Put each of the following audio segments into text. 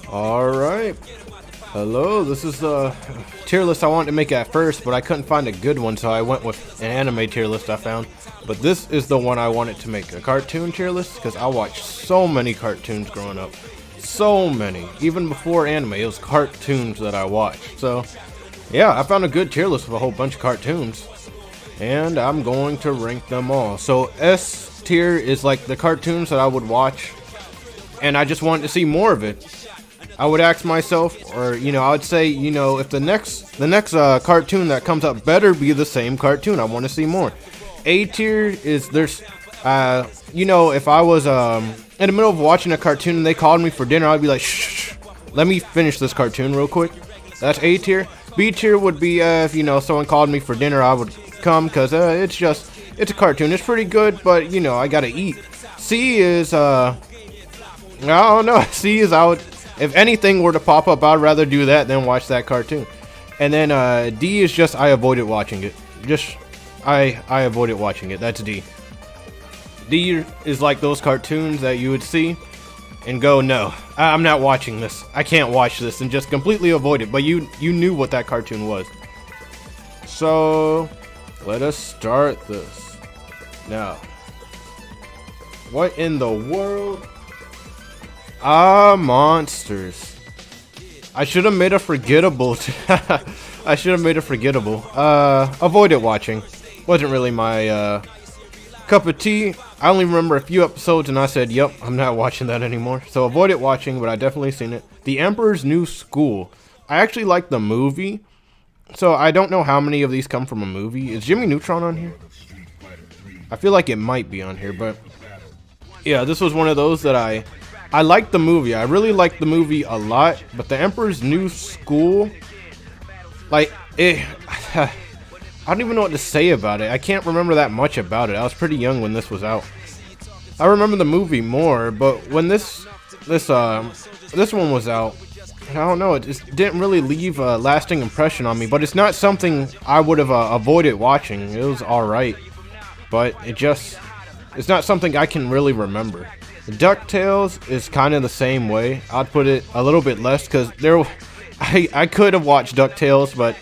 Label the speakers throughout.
Speaker 1: Alright. Hello, this is the tier list I wanted to make at first, but I couldn't find a good one, so I went with an anime tier list I found. But this is the one I wanted to make, a cartoon tier list, because I watched so many cartoons growing up. So many. Even before anime, it was cartoons that I watched. So, yeah, I found a good tier list with a whole bunch of cartoons. And I'm going to rank them all. So, S tier is like the cartoons that I would watch, and I just wanted to see more of it. I would ask myself, or I would say, if the next cartoon that comes up better be the same cartoon. I want to see more. A tier is if I was in the middle of watching a cartoon and they called me for dinner, I'd be like, shh, let me finish this cartoon real quick. That's A tier. B tier would be if someone called me for dinner, I would come because it's a cartoon. It's pretty good, but I gotta eat. C is I don't know. C is if anything were to pop up, I'd rather do that than watch that cartoon. And then D is just I avoided watching it. I avoided watching it. That's D. D is like those cartoons that you would see and go, no, I'm not watching this. I can't watch this, and just completely avoid it. But you knew what that cartoon was. So let us start this. Now, what in the world? Monsters. I should have made a forgettable. I should have made a forgettable. Avoided watching. Wasn't really my cup of tea. I only remember a few episodes and I said, yep, I'm not watching that anymore. So avoided watching, but I definitely seen it. The Emperor's New School. I actually like the movie. So I don't know how many of these come from a movie. Is Jimmy Neutron on here? I feel like it might be on here, but yeah, this was one of those that I liked the movie. I really liked the movie a lot, but the Emperor's New School, like, I don't even know what to say about it. I can't remember that much about it. I was pretty young when this was out. I remember the movie more, but when this one was out, I don't know, it just didn't really leave a lasting impression on me. But it's not something I would have avoided watching. It was alright, but it's not something I can really remember. DuckTales is kind of the same way. I'd put it a little bit less because I could have watched DuckTales, but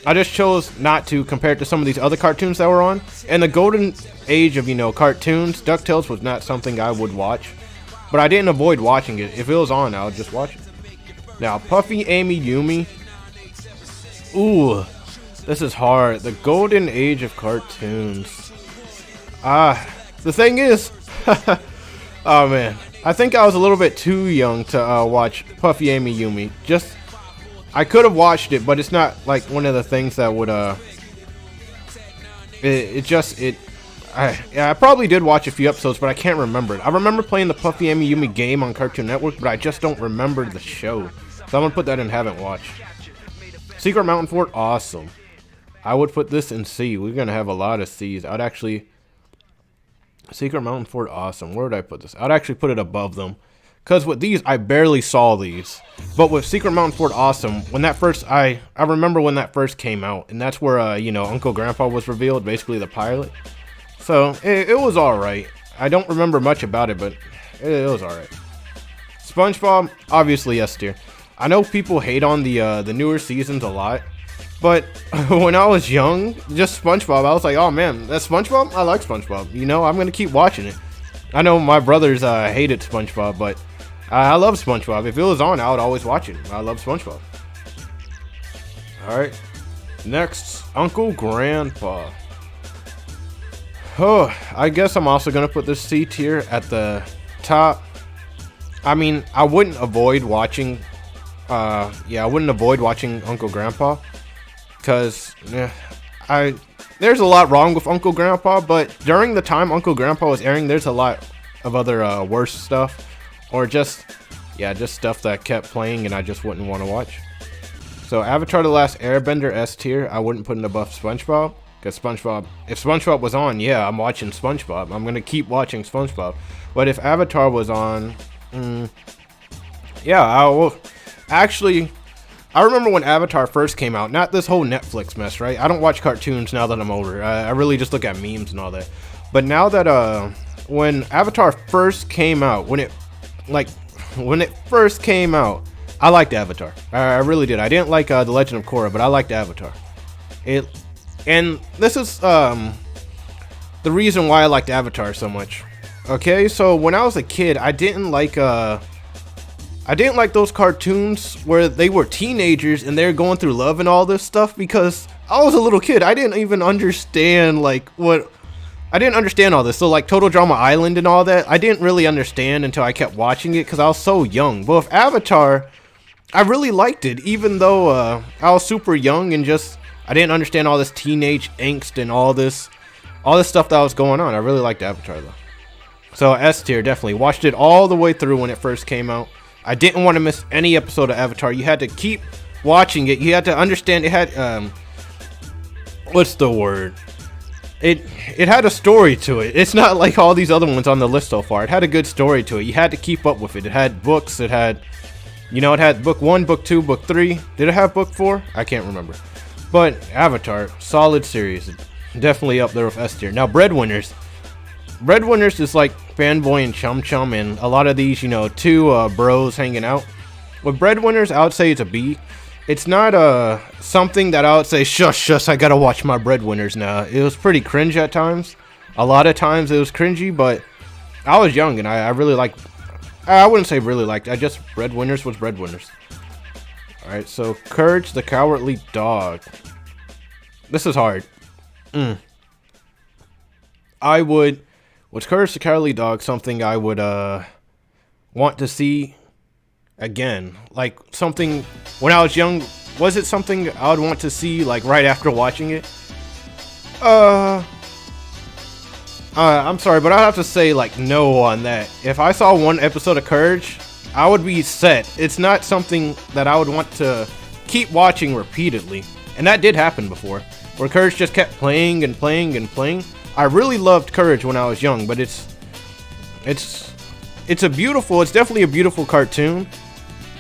Speaker 1: I just chose not to compared to some of these other cartoons that were on. In the golden age of, cartoons, DuckTales was not something I would watch. But I didn't avoid watching it. If it was on, I would just watch it. Now, Puffy, Amy, Yumi. Ooh, this is hard. The golden age of cartoons. The thing is... Oh man, I think I was a little bit too young to watch Puffy, Amy, Yumi. I could have watched it, but it's not like one of the things that would I probably did watch a few episodes, but I can't remember it. I remember playing the Puffy, Amy, Yumi game on Cartoon Network, but I just don't remember the show. So I'm gonna put that in haven't watched. Secret Mountain Fort, awesome. I would put this in C. We're gonna have a lot of C's. Secret Mountain Fort, awesome. Where would I put this? I'd actually put it above them. Because with these, I barely saw these. But with Secret Mountain Fort, awesome. When that first, I remember when that first came out. And that's where, Uncle Grandpa was revealed. Basically the pilot. So, it was alright. I don't remember much about it, but it was alright. SpongeBob, obviously S tier. I know people hate on the newer seasons a lot. But when I was young, just SpongeBob, I was like, oh man, that's SpongeBob? I like SpongeBob. I'm going to keep watching it. I know my brothers hated SpongeBob, but I love SpongeBob. If it was on, I would always watch it. I love SpongeBob. Alright. Next, Uncle Grandpa. Oh, I guess I'm also going to put this C tier at the top. I mean, I wouldn't avoid watching Uncle Grandpa. Because there's a lot wrong with Uncle Grandpa, but during the time Uncle Grandpa was airing, there's a lot of other worse stuff, or just stuff that kept playing and I just wouldn't want to watch. So Avatar: The Last Airbender, S tier. I wouldn't put it above SpongeBob, because if SpongeBob was on, yeah, I'm watching SpongeBob. I'm gonna keep watching SpongeBob. But if Avatar was on, yeah, I will actually. I remember when Avatar first came out, not this whole Netflix mess, right? I don't watch cartoons now that I'm older. I really just look at memes and all that. But now that, when Avatar first came out, when it first came out, I liked Avatar. I really did. I didn't like The Legend of Korra, but I liked Avatar. And this is the reason why I liked Avatar so much. Okay, so when I was a kid, I didn't like those cartoons where they were teenagers and they're going through love and all this stuff, because I was a little kid. I didn't even understand I didn't understand all this. So like Total Drama Island and all that, I didn't really understand until I kept watching it because I was so young. But with Avatar, I really liked it, even though I was super young and just I didn't understand all this teenage angst and all this stuff that was going on. I really liked Avatar though. So S tier, definitely. Watched it all the way through when it first came out. I didn't want to miss any episode of Avatar. You had to keep watching it. You had to understand it had what's the word? It had a story to it. It's not like all these other ones on the list so far. It had a good story to it. You had to keep up with it. It had books. It had, it had book 1, book 2, book 3. Did it have book 4? I can't remember. But Avatar, solid series. Definitely up there with S tier. Now, Breadwinners. Breadwinners is like Fanboy and Chum Chum and a lot of these, two bros hanging out. With Breadwinners, I would say it's a B. It's not something that I would say, shush, I gotta watch my Breadwinners now. It was pretty cringe at times. A lot of times it was cringy, but I was young and I really liked, I wouldn't say really liked, Breadwinners was Breadwinners. Alright, so Courage the Cowardly Dog. This is hard. Was Courage the Cowardly Dog something I would want to see again? Like something when I was young, was it something I would want to see like right after watching it? I'm sorry, but I'd have to say like no on that. If I saw one episode of Courage, I would be set. It's not something that I would want to keep watching repeatedly. And that did happen before, where Courage just kept playing and playing and playing. I really loved Courage when I was young, but it's definitely a beautiful cartoon,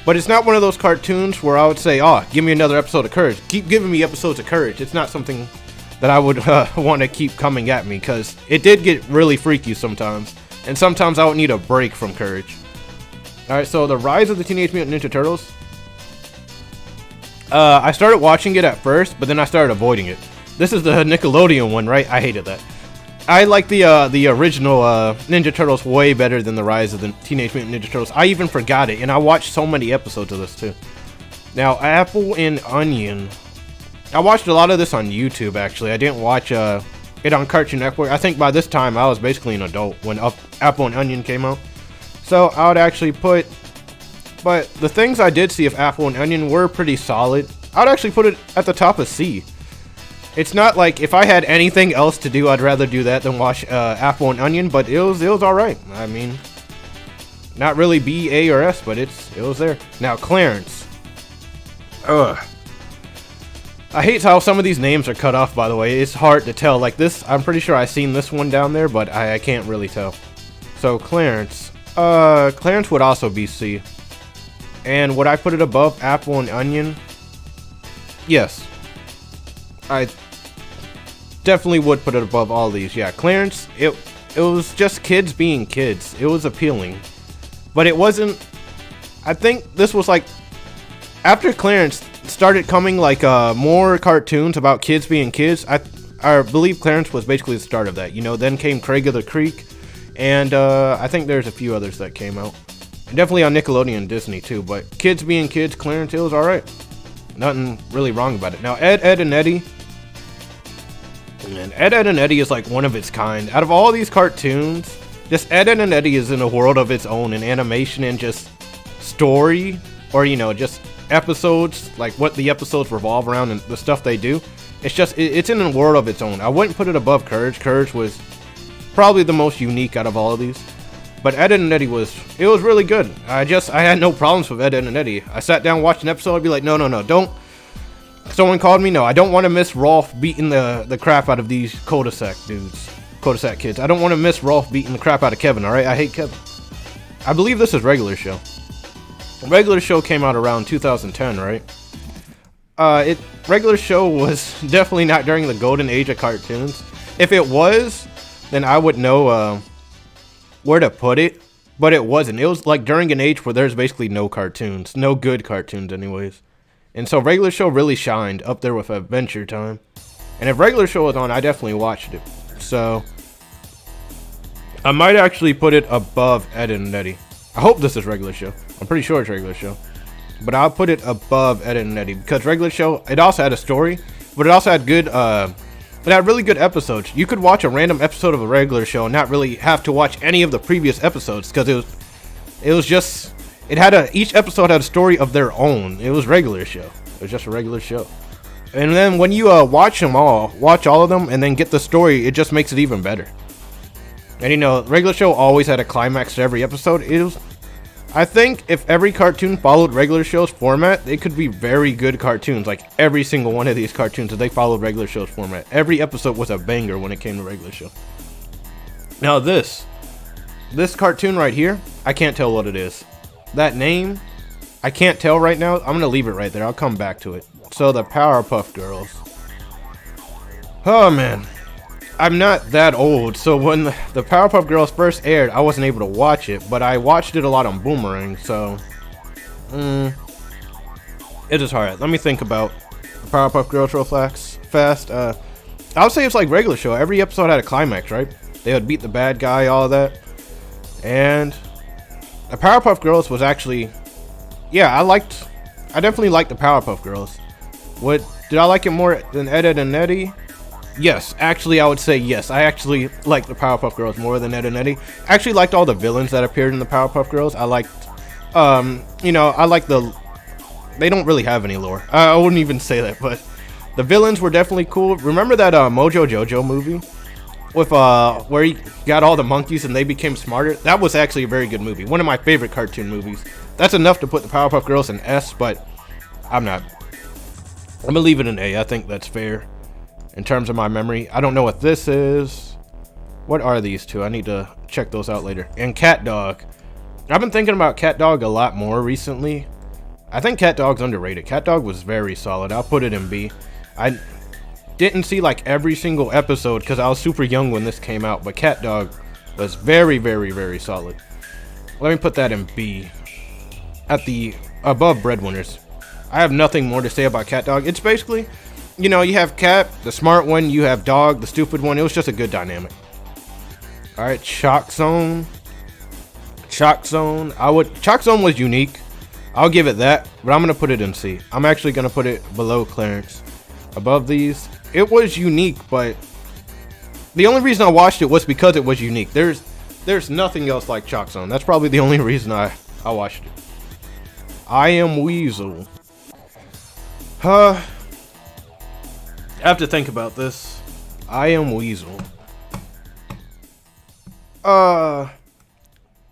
Speaker 1: but it's not one of those cartoons where I would say, oh, give me another episode of Courage. Keep giving me episodes of Courage. It's not something that I would want to keep coming at me, because it did get really freaky sometimes, and sometimes I would need a break from Courage. Alright, so The Rise of the Teenage Mutant Ninja Turtles. I started watching it at first, but then I started avoiding it. This is the Nickelodeon one, right? I hated that. I like the original Ninja Turtles way better than The Rise of the Teenage Mutant Ninja Turtles. I even forgot it, and I watched so many episodes of this too. Now, Apple and Onion. I watched a lot of this on YouTube, actually. I didn't watch it on Cartoon Network. I think by this time, I was basically an adult when Apple and Onion came out. So, I would actually put... But the things I did see of Apple and Onion were pretty solid. I would actually put it at the top of C. It's not like if I had anything else to do, I'd rather do that than watch Apple and Onion, but it was alright. I mean, not really B, A, or S, but it was there. Now, Clarence. Ugh. I hate how some of these names are cut off, by the way. It's hard to tell. Like this, I'm pretty sure I've seen this one down there, but I can't really tell. So, Clarence. Clarence would also be C. And would I put it above Apple and Onion? Yes. I definitely would put it above all these. Yeah, Clarence, it was just kids being kids. It was appealing. But it wasn't... I think this was like... After Clarence started coming like more cartoons about kids being kids, I believe Clarence was basically the start of that. Then came Craig of the Creek. And I think there's a few others that came out. And definitely on Nickelodeon and Disney too. But kids being kids, Clarence, it was alright. Nothing really wrong about it. Now, Ed, Edd n Eddy. And Ed, Edd n Eddy is like one of its kind. Out of all these cartoons, just Ed, Edd n Eddy is in a world of its own in animation and just story, or just episodes, like what the episodes revolve around and the stuff they do. It's in a world of its own. I wouldn't put it above Courage. Courage was probably the most unique out of all of these. But Ed, Edd n Eddy was really good. I had no problems with Ed, Edd n Eddy. I sat down, watched an episode, I'd be like, no, don't. Someone called me, no, I don't want to miss Rolf beating the crap out of these Cul-de-sac dudes. Cul-de-sac kids. I don't want to miss Rolf beating the crap out of Kevin, alright? I hate Kevin. I believe this is Regular Show. Regular Show came out around 2010, right? Regular Show was definitely not during the golden age of cartoons. If it was, then I would know where to put it. but it wasn't. It was like during an age where there's basically no cartoons, no good cartoons anyways. And so Regular Show really shined up there with Adventure Time. And if Regular Show was on, I definitely watched it. So I might actually put it above Ed and Eddie. I hope this is Regular Show. I'm pretty sure it's Regular Show. But I'll put it above Ed and Eddie because Regular Show, it also had a story, but it also had good, it had really good episodes. You could watch a random episode of a Regular Show and not really have to watch any of the previous episodes because it was just, each episode had a story of their own. It was Regular Show. It was just a regular show. And then when you watch all of them and then get the story, it just makes it even better. And you know, Regular Show always had a climax to every episode. I think if every cartoon followed Regular Show's format, they could be very good cartoons. Like every single one of these cartoons, if they followed Regular Show's format, every episode was a banger when it came to Regular Show. Now this cartoon right here, I can't tell what it is. That name, I can't tell right now. I'm gonna leave it right there. I'll come back to it. So the Powerpuff Girls. Oh man, I'm not that old, so when the Powerpuff Girls first aired, I wasn't able to watch it, but I watched it a lot on Boomerang, so it is hard. Let me think about the Powerpuff Girls real fast. I would say it's like Regular Show. Every episode had a climax, right? They would beat the bad guy, all of that. And the Powerpuff Girls was actually, yeah, I definitely liked the Powerpuff Girls. Did I like it more than Ed, Edd and Eddy? Yes, actually I would say yes. I actually liked the Powerpuff Girls more than Ed and Eddy. I actually liked all the villains that appeared in the Powerpuff Girls. I liked, they don't really have any lore. I wouldn't even say that, but the villains were definitely cool. Remember that Mojo Jojo movie? With, where he got all the monkeys and they became smarter? That was actually a very good movie. One of my favorite cartoon movies. That's enough to put the Powerpuff Girls in S, but I'm gonna leave it in A. I think that's fair. In terms of my memory, I don't know what this is. What are these two? I need to check those out later. And Cat Dog. I've been thinking about Cat Dog a lot more recently. I think Cat Dog's underrated. Cat Dog was very solid. I'll put it in B. I didn't see like every single episode because I was super young when this came out, but Cat Dog was very, very, very solid. Let me put that in B. At the above Breadwinners. I have nothing more to say about Cat Dog. It's basically, you know, you have Cat, the smart one, you have Dog, the stupid one. It was just a good dynamic. Alright, Shock Zone. Shock Zone was unique. I'll give it that, but I'm gonna put it in C. I'm actually gonna put it below Clarence. Above these. It was unique, but the only reason I watched it was because it was unique. There's nothing else like Shock Zone. That's probably the only reason I watched it. I Am Weasel. I have to think about this. I Am Weasel.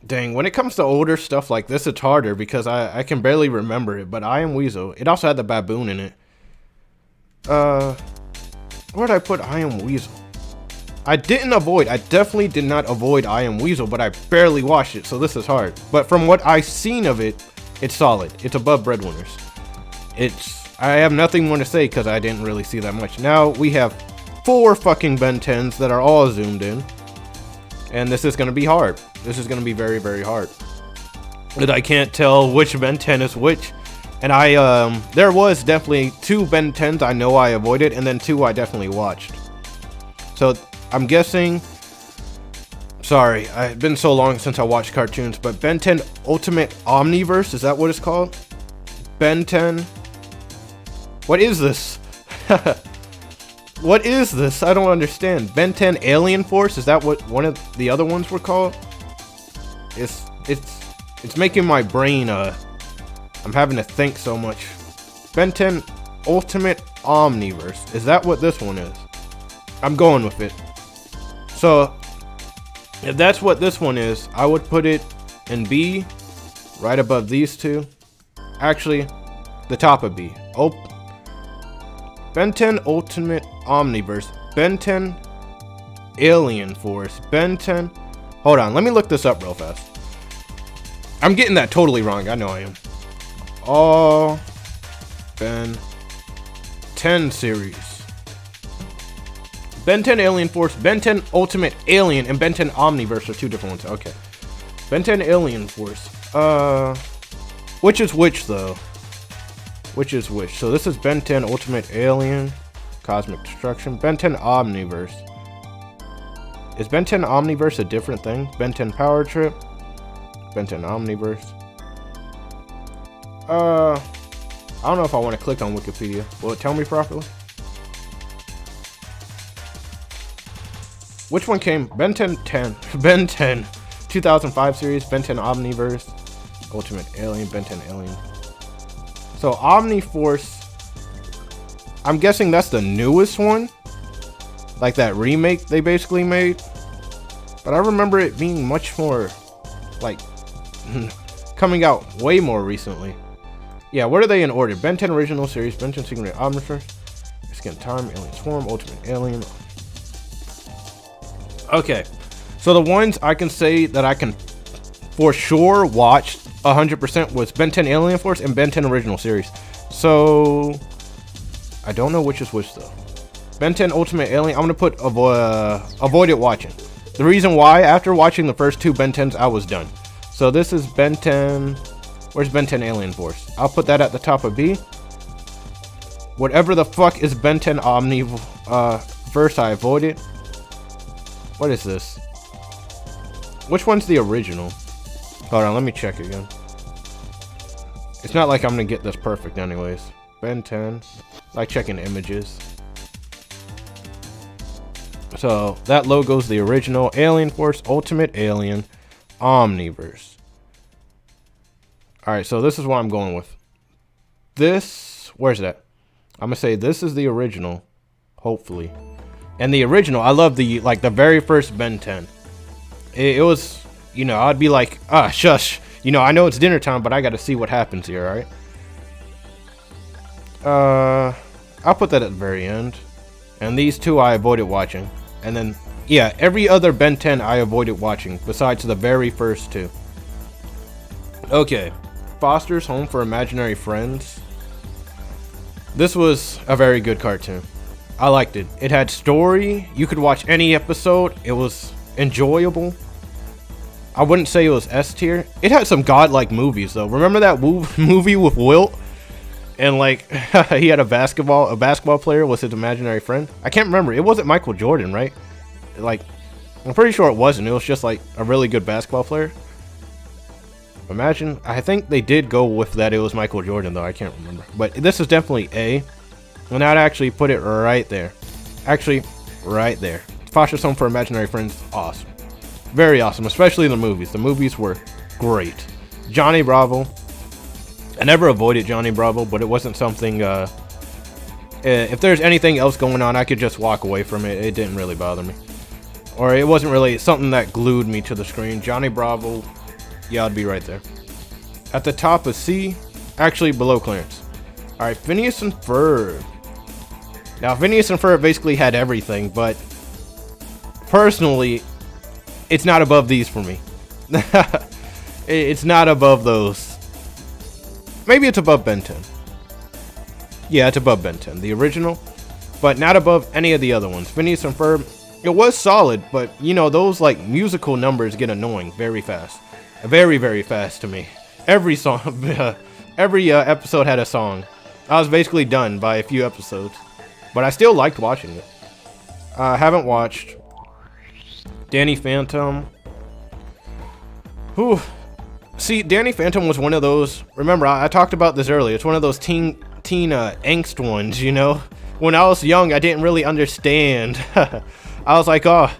Speaker 1: Dang, when it comes to older stuff like this, it's harder because I can barely remember it, but I Am Weasel. It also had the baboon in it. Where'd I put I Am Weasel? I definitely did not avoid I Am Weasel, but I barely watched it, so this is hard. But from what I've seen of it, it's solid. It's above Breadwinners. I have nothing more to say because I didn't really see that much. Now we have 4 fucking Ben 10s that are all zoomed in. And this is going to be hard. This is going to be very, very hard. And I can't tell which Ben 10 is which. And there was definitely 2 Ben 10s I know I avoided, and then 2 I definitely watched. So I'm guessing, sorry, it's been so long since I watched cartoons, but Ben 10 Ultimate Omniverse, is that what it's called? Ben 10. What is this? What is this? I don't understand. Ben 10 Alien Force, is that what one of the other ones were called? It's making my brain, I'm having to think so much. Ben 10 Ultimate Omniverse, is that what this one is? I'm going with it. So, if that's what this one is, I would put it in B, right above these two. Actually, the top of B. Ben 10 Ultimate Omniverse, Ben 10 Alien Force, Ben 10... Hold on, let me look this up real fast. I'm getting that totally wrong, I know I am. All Ben 10 series. Ben 10 Alien Force, Ben 10 Ultimate Alien, and Ben 10 Omniverse are 2 different ones. Okay. Ben 10 Alien Force. Which is which though? Which is which? So this is Ben 10 Ultimate Alien, Cosmic Destruction, Ben 10 Omniverse. Is Ben 10 Omniverse a different thing? Ben 10 Power Trip, Ben 10 Omniverse. I don't know if I want to click on Wikipedia. Will it tell me properly? Which one came? Ben 10 Ben 10 2005 series, Ben 10 Omniverse, Ultimate Alien, Ben 10 Alien. So Omniforce, I'm guessing that's the newest one, like that remake they basically made. But I remember it being much more, like, coming out way more recently. Yeah, what are they in order? Ben 10 Original Series, Ben 10 Secret Omniverse, Skin Time, Alien Swarm, Ultimate Alien. Okay, so the ones I can say that I can for sure watch 100% was Ben 10 Alien Force and Ben 10 Original Series. So I don't know which is which though. Ben 10 Ultimate Alien, I'm gonna put avoid it watching. The reason why, after watching the first two Ben 10s, I was done. So this is Ben 10. Where's Ben 10 Alien Force? I'll put that at the top of B. Whatever the fuck is Ben 10 Omniverse, I avoid it. What is this? Which one's the original? Hold on, let me check again. It's not like I'm gonna get this perfect anyways. Ben 10. Like checking images. So that logo's the original. Alien Force, Ultimate Alien, Omniverse. Alright, so this is what I'm going with. This, where's that? I'm gonna say this is the original. Hopefully. And the original, I love the, like, the very first Ben 10. It was, you know, I'd be like, shush. You know, I know it's dinner time, but I gotta see what happens here, alright? I'll put that at the very end. And these two I avoided watching. And then, yeah, every other Ben 10 I avoided watching, besides the very first two. Okay. Foster's Home for Imaginary Friends. This was a very good cartoon. I liked it. It had story. You could watch any episode. It was enjoyable. I wouldn't say it was S tier. It had some godlike movies though. Remember that movie with Wilt? And like he had a basketball player was his imaginary friend. I can't remember. It wasn't Michael Jordan, right? Like, I'm pretty sure it wasn't. It was just like a really good basketball player. Imagine. I think they did go with that. It was Michael Jordan though. I can't remember. But this is definitely A. And I'd actually put it right there. Actually, right there. Foster's Home for Imaginary Friends, awesome. Very awesome, especially the movies. The movies were great. Johnny Bravo. I never avoided Johnny Bravo, but it wasn't something, if there's anything else going on, I could just walk away from it. It didn't really bother me. Or it wasn't really something that glued me to the screen. Johnny Bravo, yeah, I'd be right there. At the top of C, actually below Clarence. Alright, Phineas and Ferb. Now, Phineas and Ferb basically had everything, but personally, it's not above these for me. It's not above those. Maybe it's above Ben 10. Yeah, it's above Ben 10, the original, but not above any of the other ones. Phineas and Ferb, it was solid, but you know, those like musical numbers get annoying very fast. Very, very fast to me. Every song, every episode had a song. I was basically done by a few episodes. But I still liked watching it. I haven't watched Danny Phantom. Whew. See, Danny Phantom was one of those. Remember, I talked about this earlier. It's one of those teen angst ones, you know? When I was young, I didn't really understand. I was like, oh,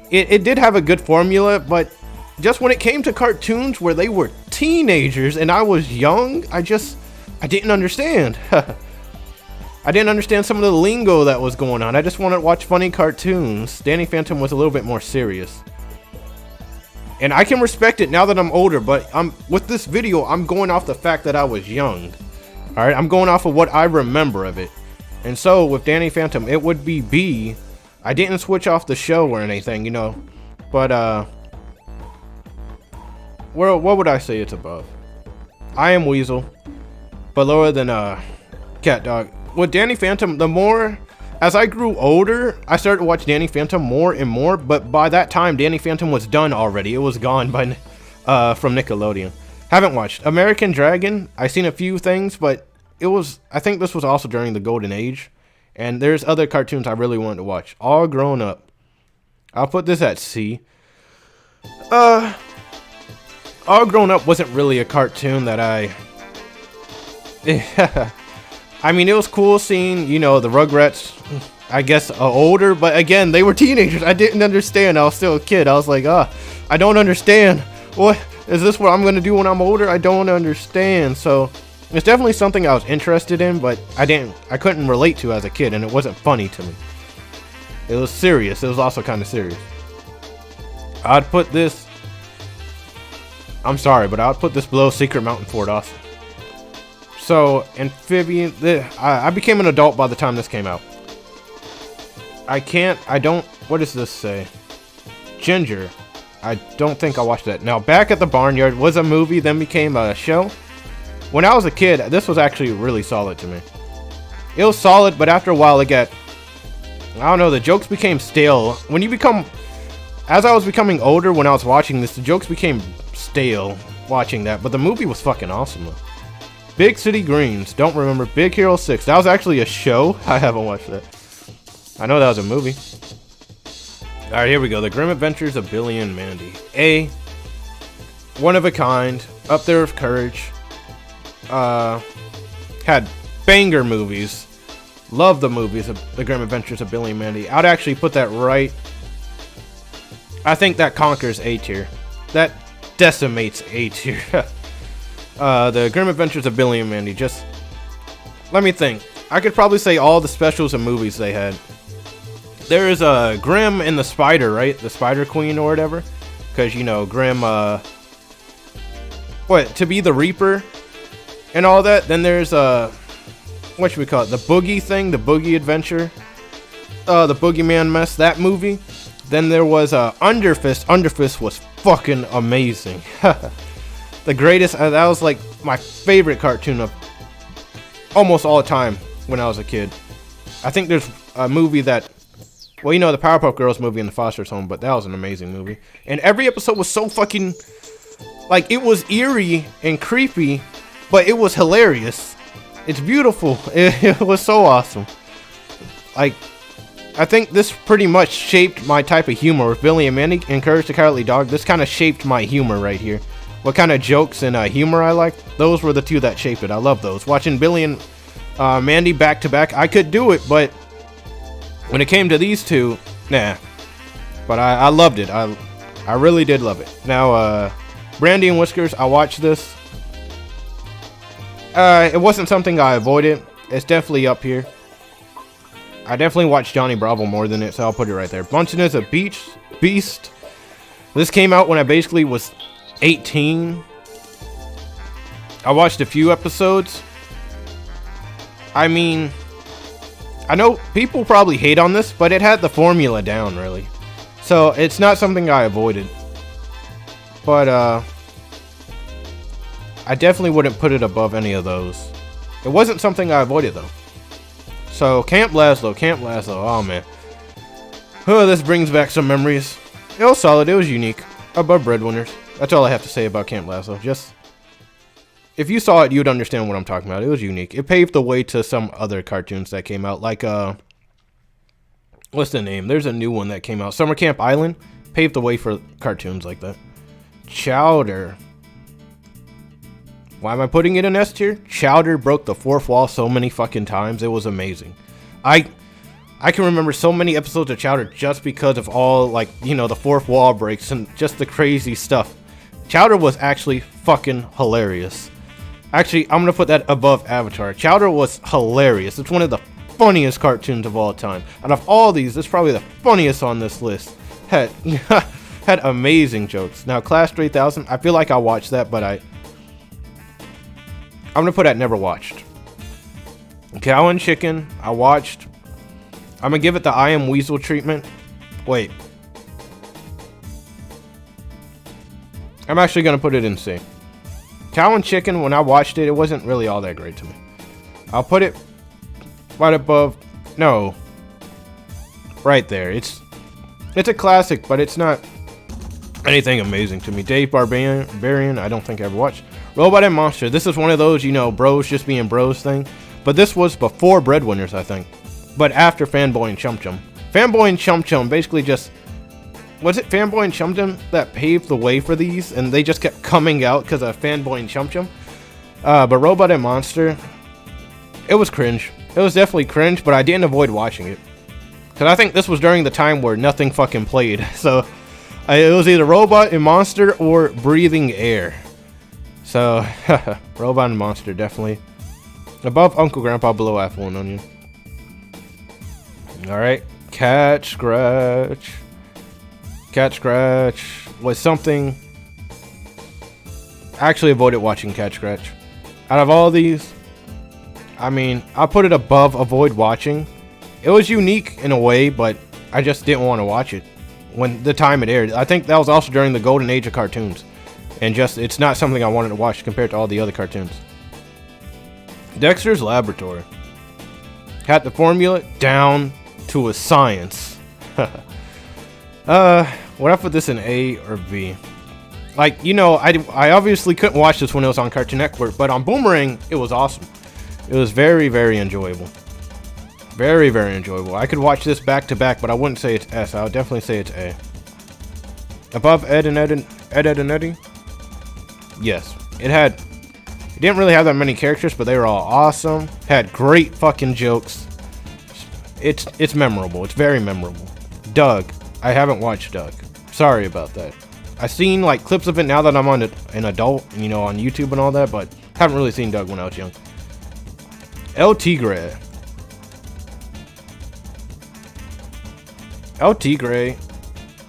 Speaker 1: it did have a good formula, but just when it came to cartoons where they were teenagers and I was young, I didn't understand. I didn't understand some of the lingo that was going on. I just wanted to watch funny cartoons. Danny Phantom was a little bit more serious. And I can respect it now that I'm older, but with this video, I'm going off the fact that I was young. Alright, I'm going off of what I remember of it. And so, with Danny Phantom, it would be B. I didn't switch off the show or anything, you know. But, what would I say it's above? I Am Weasel. But lower than, Cat Dog. With Danny Phantom, the more, as I grew older, I started to watch Danny Phantom more and more, but by that time, Danny Phantom was done already. It was gone from Nickelodeon. Haven't watched American Dragon. I've seen a few things, but I think this was also during the golden age. And there's other cartoons I really wanted to watch. All Grown Up. I'll put this at C. All Grown Up wasn't really a cartoon that I mean, it was cool seeing, you know, the Rugrats, I guess, older, but again, they were teenagers. I didn't understand. I was still a kid. I was like, I don't understand. What is this what I'm going to do when I'm older? I don't understand. So it's definitely something I was interested in, but I couldn't relate to as a kid, and it wasn't funny to me. It was serious. It was also kind of serious. I'd put this, I'm sorry, but I'd put this below Secret Mountain Fort Awesome. So, Amphibian, I became an adult by the time this came out. What does this say? Ginger. I don't think I watched that. Now, Back at the Barnyard was a movie, then became a show. When I was a kid, this was actually really solid to me. It was solid, but after a while it got, I don't know, the jokes became stale. As I was becoming older when I was watching this, the jokes became stale watching that, but the movie was fucking awesome though. Big City Greens, don't remember. Big Hero 6, that was actually a show. I haven't watched that. I know that was a movie. Alright, here we go. The Grim Adventures of Billy and Mandy. A. One of a kind. Up there with Courage. Had banger movies. Love the movies of The Grim Adventures of Billy and Mandy. I'd actually put that right. I think that conquers A tier. That decimates A tier. The Grim Adventures of Billy and Mandy. Just let me think. I could probably say all the specials and movies they had. There is a Grimm and the Spider, right? The Spider Queen or whatever. Because, you know, Grimm, to be the Reaper and all that. Then there's, what should we call it? The Boogie thing, the Boogie Adventure. The Boogeyman Mess, that movie. Then there was, Underfist. Underfist was fucking amazing. The greatest, that was like my favorite cartoon of almost all time when I was a kid. I think there's a movie that, well, you know, the Powerpuff Girls movie in the Foster's Home, but that was an amazing movie. And every episode was so fucking, like, it was eerie and creepy, but it was hilarious. It's beautiful. It was so awesome. Like, I think this pretty much shaped my type of humor. With Billy and Mandy and Courage the Cowardly Dog, this kind of shaped my humor right here. What kind of jokes and humor I liked, those were the two that shaped it. I love those. Watching Billy and Mandy back to back, I could do it, but when it came to these two, nah. But I loved it. I really did love it. Now, Brandy and Whiskers, I watched this. It wasn't something I avoided. It's definitely up here. I definitely watched Johnny Bravo more than it, so I'll put it right there. Bunsen is a Beast. This came out when I basically was 18. I watched a few episodes. I mean, I know people probably hate on this, but it had the formula down, really. So, it's not something I avoided. But, I definitely wouldn't put it above any of those. It wasn't something I avoided, though. So, Camp Lazlo, oh man. Oh, this brings back some memories. It was solid, it was unique. Above Breadwinners. That's all I have to say about Camp Lazlo. Just, if you saw it, you'd understand what I'm talking about. It was unique. It paved the way to some other cartoons that came out. Like, what's the name? There's a new one that came out. Summer Camp Island paved the way for cartoons like that. Chowder. Why am I putting it in S tier? Chowder broke the fourth wall so many fucking times. It was amazing. I can remember so many episodes of Chowder just because of all, like, you know, the fourth wall breaks and just the crazy stuff. Chowder was actually fucking hilarious. Actually, I'm gonna put that above Avatar. Chowder was hilarious. It's one of the funniest cartoons of all time. Out of all these, it's probably the funniest on this list. Had amazing jokes. Now, Class 3000, I feel like I watched that, but I'm gonna put that never watched. Cow and Chicken, I watched. I'm gonna give it the I Am Weasel treatment. Wait. I'm actually gonna put it in C. Cow and Chicken, when I watched it, it wasn't really all that great to me. I'll put it right above. No. Right there. It's a classic, but it's not anything amazing to me. Dave Barbarian, I don't think I ever watched. Robot and Monster, this is one of those, you know, bros just being bros thing. But this was before Breadwinners, I think. But after Fanboy and Chum Chum. Fanboy and Chum Chum basically just... Was it Fanboy and Chum Chum that paved the way for these? And they just kept coming out because of Fanboy and Chum Chum? But Robot and Monster, it was cringe. It was definitely cringe, but I didn't avoid watching it. Because I think this was during the time where nothing fucking played. So, it was either Robot and Monster or Breathing Air. So, Robot and Monster, definitely. Above Uncle Grandpa, below Apple and Onion. Alright. Cat Scratch. Cat Scratch was something... I actually avoided watching Cat Scratch. Out of all these, I mean, I'll put it above avoid watching. It was unique in a way, but I just didn't want to watch it when the time it aired. I think that was also during the golden age of cartoons. And just, it's not something I wanted to watch compared to all the other cartoons. Dexter's Laboratory. Had the formula down to a science. Would I put this in A or B? Like, you know, I obviously couldn't watch this when it was on Cartoon Network, but on Boomerang, it was awesome. It was very, very enjoyable. Very, very enjoyable. I could watch this back to back, but I wouldn't say it's S. I would definitely say it's A. Above Ed, Edd and Eddy? Yes. It didn't really have that many characters, but they were all awesome. Had great fucking jokes. It's memorable. It's very memorable. Doug. I haven't watched Doug. Sorry about that. I've seen like clips of it now that I'm an adult, you know, on YouTube and all that, but haven't really seen Doug when I was young. El Tigre. El Tigre.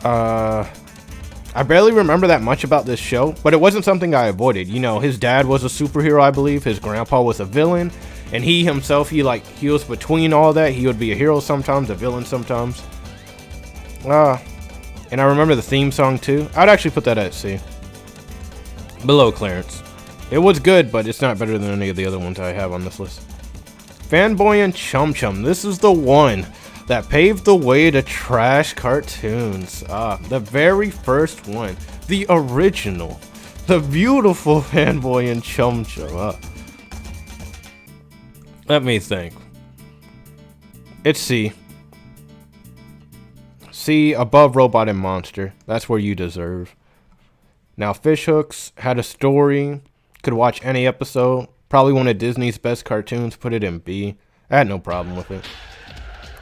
Speaker 1: I barely remember that much about this show, but it wasn't something I avoided. You know, his dad was a superhero, I believe. His grandpa was a villain, and he himself, he was between all that. He would be a hero sometimes, a villain sometimes. And I remember the theme song too. I'd actually put that at C. Below Clarence. It was good, but it's not better than any of the other ones I have on this list. Fanboy and Chum Chum. This is the one that paved the way to trash cartoons. The very first one. The original. The beautiful Fanboy and Chum Chum. Let me think. It's C. C, above Robot and Monster. That's where you deserve. Now, Fishhooks had a story. Could watch any episode. Probably one of Disney's best cartoons. Put it in B. I had no problem with it.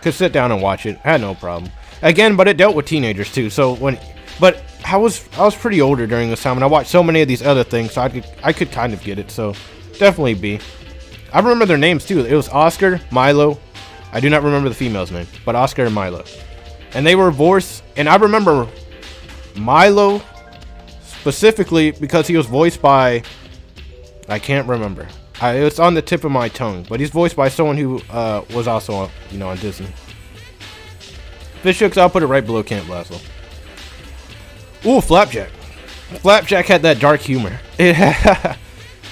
Speaker 1: Could sit down and watch it. I had no problem. Again, but it dealt with teenagers too. But I was pretty older during this time, and I watched so many of these other things, so I could kind of get it. So definitely B. I remember their names too. It was Oscar, Milo. I do not remember the female's name, but Oscar and Milo. And they were voiced, and I remember Milo specifically because he was voiced by, I can't remember. It's on the tip of my tongue, but he's voiced by someone who was also, you know, on Disney. Fishhooks, I'll put it right below Camp Lazlo. Ooh, Flapjack. Flapjack had that dark humor.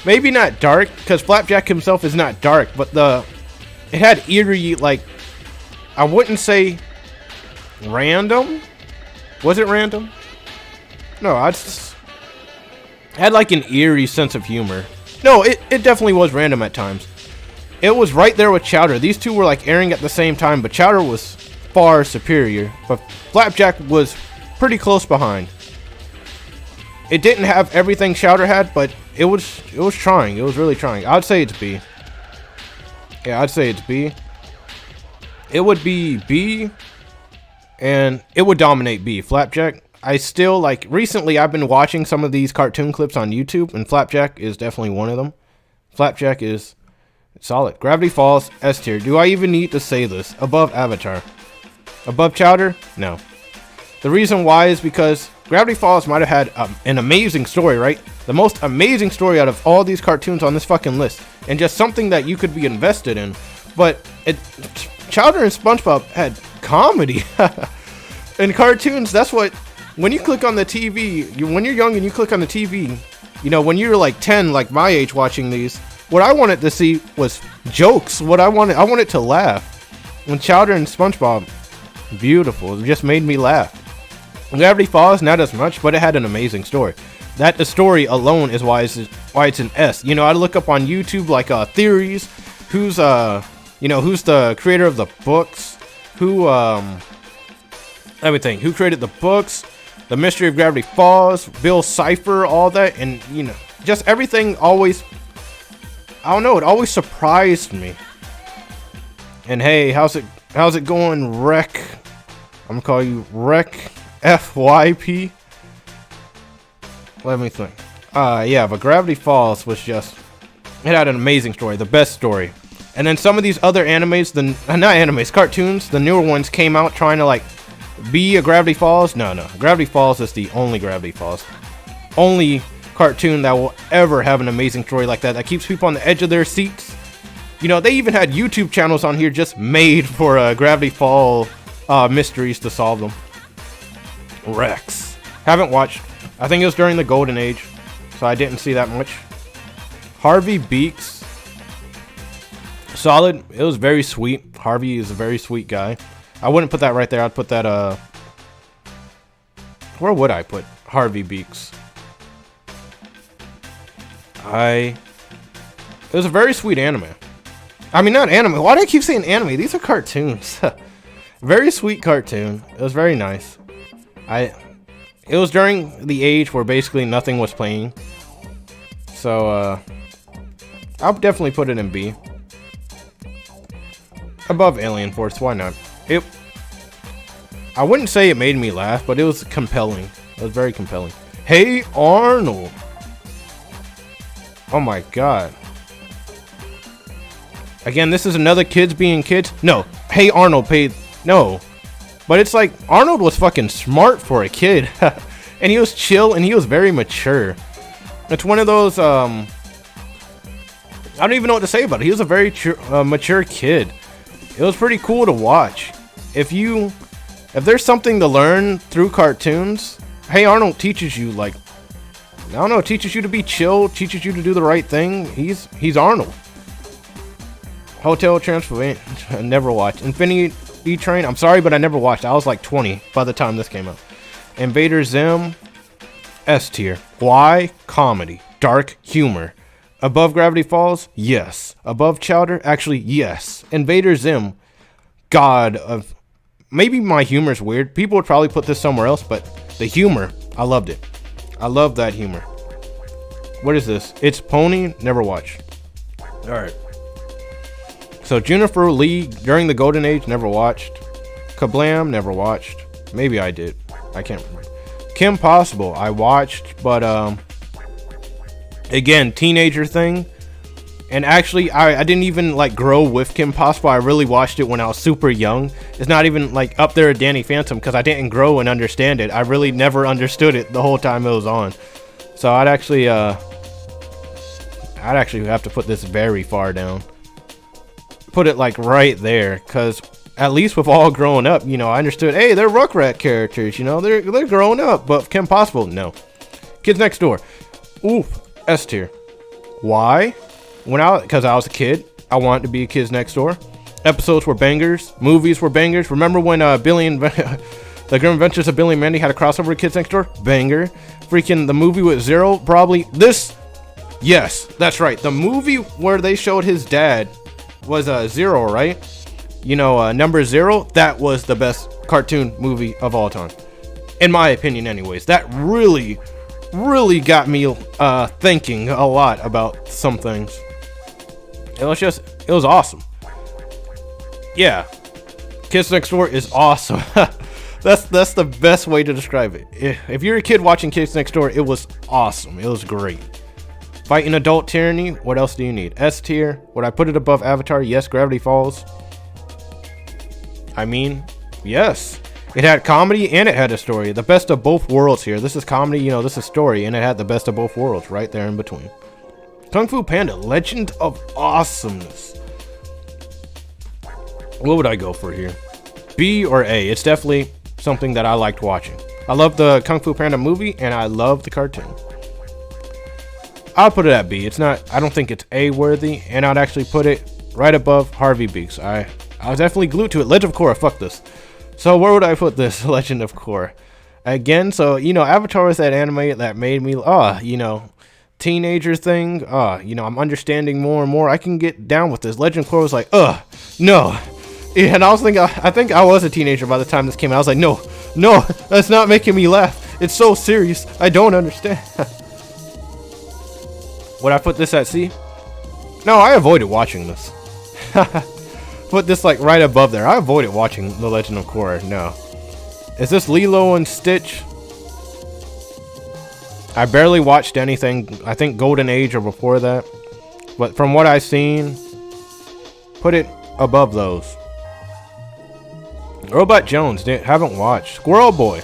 Speaker 1: Maybe not dark, because Flapjack himself is not dark, but it had eerie, like, I wouldn't say random. Was it random? No, it had like an eerie sense of humor. No, it definitely was random at times. It was right there with Chowder. These two were like airing at the same time, but Chowder was far superior. But Flapjack was pretty close behind. It didn't have everything Chowder had, but it was trying. It was really trying. I'd say it's B. Yeah, I'd say it's B. It would be B, and it would dominate B. Flapjack, I still, like, recently I've been watching some of these cartoon clips on YouTube, and Flapjack is definitely one of them. Flapjack is solid. Gravity Falls, S tier. Do I even need to say this? Above Avatar. Above Chowder? No. The reason why is because Gravity Falls might have had an amazing story, right? The most amazing story out of all these cartoons on this fucking list. And just something that you could be invested in. But Chowder and SpongeBob had comedy. And cartoons, that's what, when you click on the TV, when you're young and you click on the TV, you know, when you're like 10, like my age watching these, what I wanted to see was jokes. I wanted to laugh. When Chowder and SpongeBob, beautiful. It just made me laugh. Gravity Falls, not as much, but it had an amazing story. That the story alone is why it's an S. You know, I look up on YouTube like theories, who's who's the creator of the books, let me think, who created the books, The Mystery of Gravity Falls, Bill Cipher, all that, and you know, just everything always, I don't know, it always surprised me. And hey, how's it going, Rec? I'm gonna call you Rec FYP. Let me think. Yeah, but Gravity Falls was just, it had an amazing story, the best story. And then some of these other animes, cartoons, the newer ones came out trying to like be a Gravity Falls. No, Gravity Falls is the only Gravity Falls. Only cartoon that will ever have an amazing story like that keeps people on the edge of their seats. You know, they even had YouTube channels on here just made for Gravity Fall mysteries to solve them. Rex. Haven't watched. I think it was during the Golden Age, so I didn't see that much. Harvey Beaks. Solid. It was very sweet. Harvey is a very sweet guy. I wouldn't put that right there. I'd put that, where would I put Harvey Beaks? It was a very sweet anime. I mean, not anime. Why do I keep saying anime? These are cartoons. Very sweet cartoon. It was very nice. It was during the age where basically nothing was playing. So, I'll definitely put it in B. Above Alien Force, why not? I wouldn't say it made me laugh, but it was compelling. It was very compelling. Hey Arnold! Oh my god. Again, this is another kids being kids? No. Hey Arnold paid... No. But it's like, Arnold was fucking smart for a kid. And he was chill, and he was very mature. It's one of those, I don't even know what to say about it. He was a very mature kid. It was pretty cool to watch. If there's something to learn through cartoons, Hey Arnold teaches you, like, I don't know, teaches you to be chill, teaches you to do the right thing. He's Arnold. Hotel Transylvania, I never watched. Infinity Train, I'm sorry, but I never watched. I was like 20 by the time this came out. Invader Zim, S tier. Why? Comedy, dark humor. Above Gravity Falls? Yes. Above Chowder? Actually, yes. Invader Zim, god of... Maybe my humor's weird. People would probably put this somewhere else, but the humor, I loved it. I love that humor. What is this? It's Pony? Never watched. Alright. So, Juniper Lee, during the Golden Age, never watched. Kablam, never watched. Maybe I did. I can't remember. Kim Possible, I watched, but, again, teenager thing. And actually, I didn't even, like, grow with Kim Possible. I really watched it when I was super young. It's not even, like, up there with Danny Phantom, because I didn't grow and understand it. I really never understood it the whole time it was on. So I'd actually have to put this very far down. Put it, like, right there, because at least with all growing up, you know, I understood, hey, they're Rugrats characters, you know, they're growing up. But Kim Possible, no. Kids Next Door. Oof. S tier. Why? Because I was a kid, I wanted to be Kids Next Door. Episodes were bangers, movies were bangers. Remember when Billy and the Grim Adventures of Billy and Mandy had a crossover with Kids Next Door? Banger. Freaking the movie with Zero, probably this. Yes, that's right. The movie where they showed his dad was Zero, right? You know, number 0. That was the best cartoon movie of all time, in my opinion. Anyways, that really got me thinking a lot about some things. It was awesome. Yeah, Kids Next Door is awesome. That's the best way to describe it. If you're a kid watching Kids Next Door, it was awesome. It was great. Fighting adult tyranny, what else do you need? S tier. Would I put it above Avatar? Yes. Gravity Falls? I mean, yes. It had comedy and it had a story. The best of both worlds here. This is comedy, you know, this is story, and it had the best of both worlds right there in between. Kung Fu Panda, Legend of Awesomeness. What would I go for here? B or A? It's definitely something that I liked watching. I love the Kung Fu Panda movie, and I love the cartoon. I'll put it at B. It's not, I don't think it's A worthy, and I'd actually put it right above Harvey Beaks. I was definitely glued to it. Legend of Korra, fuck this. So where would I put this? Legend of Korra. again. So, you know, Avatar was that anime that made me, you know, teenager thing. You know, I'm understanding more and more. I can get down with this. Legend of Korra was like, no. Yeah, and I was thinking, I think I was a teenager by the time this came out. I was like, no, that's not making me laugh. It's so serious. I don't understand. Would I put this at C? No, I avoided watching this. Put this like right above there. I avoided watching The Legend of Korra. No. Is this Lilo and Stitch? I barely watched anything. I think Golden Age or before that. But from what I've seen, put it above those. Robot Jones, haven't watched. Squirrel Boy.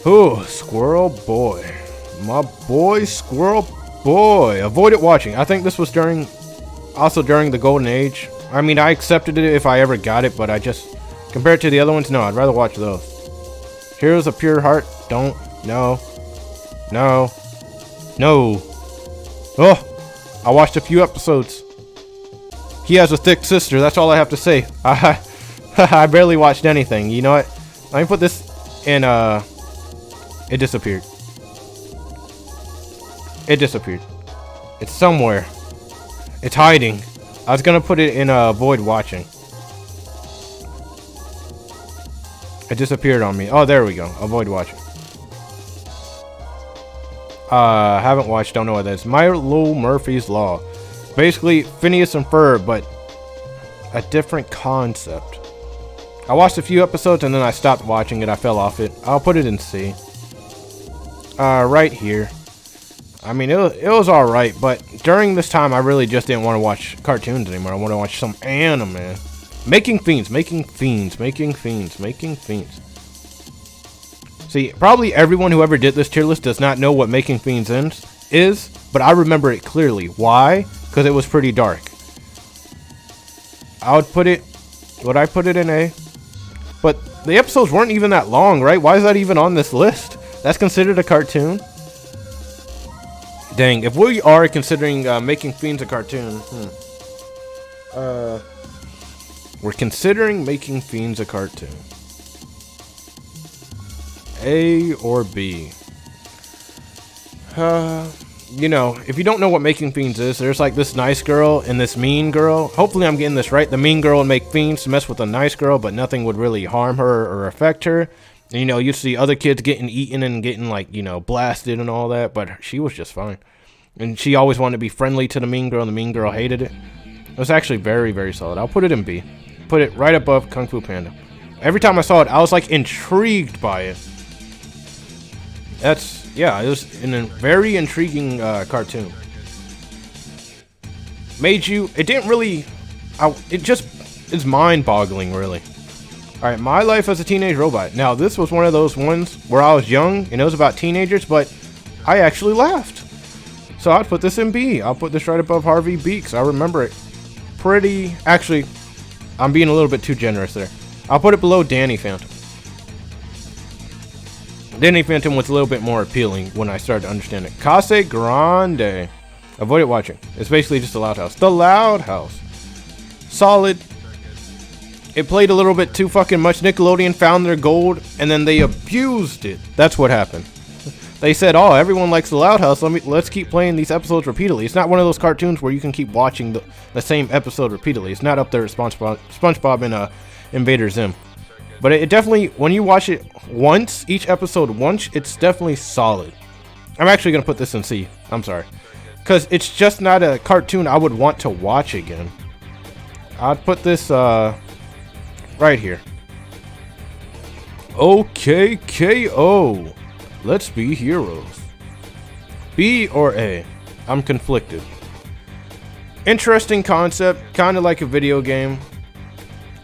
Speaker 1: Ooh, Squirrel Boy. My boy, Squirrel Boy. Avoided watching. I think this was also during the Golden Age. I mean, I accepted it if I ever got it, but I just, compared to the other ones, no, I'd rather watch those. Heroes of Pure Heart, don't. No. Oh, I watched a few episodes. He has a thick sister, that's all I have to say. I barely watched anything. You know what? Let me put this in, it disappeared. It's somewhere. It's hiding. I was gonna put it in avoid watching. It disappeared on me. Oh, there we go. Avoid watching. Haven't watched, don't know what that is. Milo Murphy's Law. Basically, Phineas and Ferb, but a different concept. I watched a few episodes and then I stopped watching it. I fell off it. I'll put it in C. Right here. I mean, it was alright, but during this time, I really just didn't want to watch cartoons anymore. I want to watch some anime. Making Fiends. See, probably everyone who ever did this tier list does not know what Making Fiends is, but I remember it clearly. Why? Because it was pretty dark. Would I put it in A? But the episodes weren't even that long, right? Why is that even on this list? That's considered a cartoon? Dang, if we are considering Making Fiends a cartoon, we're considering Making Fiends a cartoon. A or B? You know, if you don't know what Making Fiends is, there's like this nice girl and this mean girl. Hopefully I'm getting this right. The mean girl would make fiends to mess with a nice girl, but nothing would really harm her or affect her. And, you know, you see other kids getting eaten and getting, like, you know, blasted and all that, but she was just fine. And she always wanted to be friendly to the mean girl, and the mean girl hated it. It was actually very, very solid. I'll put it in B. Put it right above Kung Fu Panda. Every time I saw it, I was, like, intrigued by it. Yeah, it was a very intriguing cartoon. It didn't really, it's mind-boggling, really. Alright, My Life as a Teenage Robot. Now, this was one of those ones where I was young, and it was about teenagers, but I actually laughed. So I'd put this in B. I'll put this right above Harvey Beaks. I remember it actually, I'm being a little bit too generous there. I'll put it below Danny Phantom. Danny Phantom was a little bit more appealing when I started to understand it. Casa Grande. Avoided watching. It's basically just a Loud House. The Loud House. Solid. It played a little bit too fucking much. Nickelodeon found their gold, and then they abused it. That's what happened. They said, oh, everyone likes The Loud House. Let's keep playing these episodes repeatedly. It's not one of those cartoons where you can keep watching the same episode repeatedly. It's not up there with SpongeBob and Invader Zim. But it definitely, when you watch it once, each episode once, it's definitely solid. I'm actually going to put this in C. I'm sorry. Because it's just not a cartoon I would want to watch again. I'd put this right here. OKKO. Let's be heroes. B or A? I'm conflicted. Interesting concept, kind of like a video game.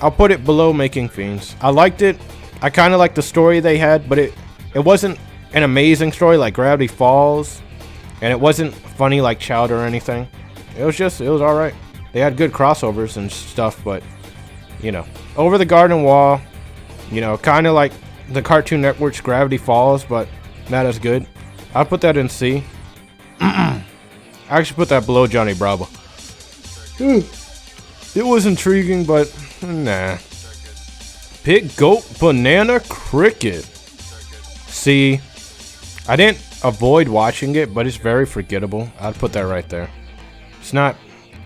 Speaker 1: I'll put it below Making Fiends. I liked it. I kind of liked the story they had, but it wasn't an amazing story like Gravity Falls, and it wasn't funny like Chowder or anything. It was alright. They had good crossovers and stuff, but, you know, Over the Garden Wall, you know, kind of like the Cartoon Network's Gravity Falls, but not as good. I'll put that in C. I actually put that below Johnny Bravo. It was intriguing, but nah. Pig, goat, banana, cricket. See, I didn't avoid watching it, but it's very forgettable. I'd put that right there. It's not...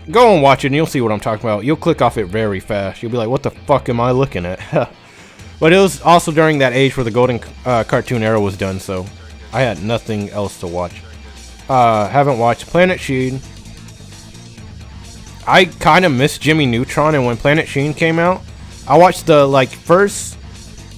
Speaker 1: Go and watch it and you'll see what I'm talking about. You'll click off it very fast. You'll be like, what the fuck am I looking at? But it was also during that age where the golden cartoon era was done, so I had nothing else to watch. Haven't watched Planet Sheen. I kind of missed Jimmy Neutron, and when Planet Sheen came out, I watched the first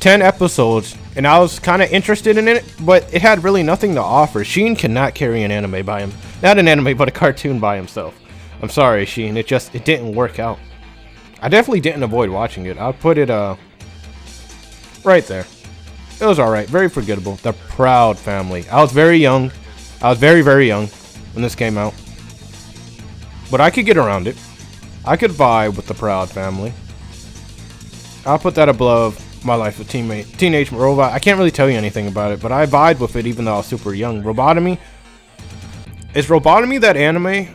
Speaker 1: 10 episodes, and I was kind of interested in it, but it had really nothing to offer. Sheen cannot carry an anime by him. Not an anime, but a cartoon by himself. I'm sorry, Sheen. It didn't work out. I definitely didn't avoid watching it. I'll put it right there. It was alright. Very forgettable. The Proud Family. I was very young. I was very, very young when this came out. But I could get around it. I could vibe with the Proud Family. I'll put that above My Life with Teenage Robot. I can't really tell you anything about it, but I vibed with it even though I was super young. Robotomy. Is Robotomy that anime?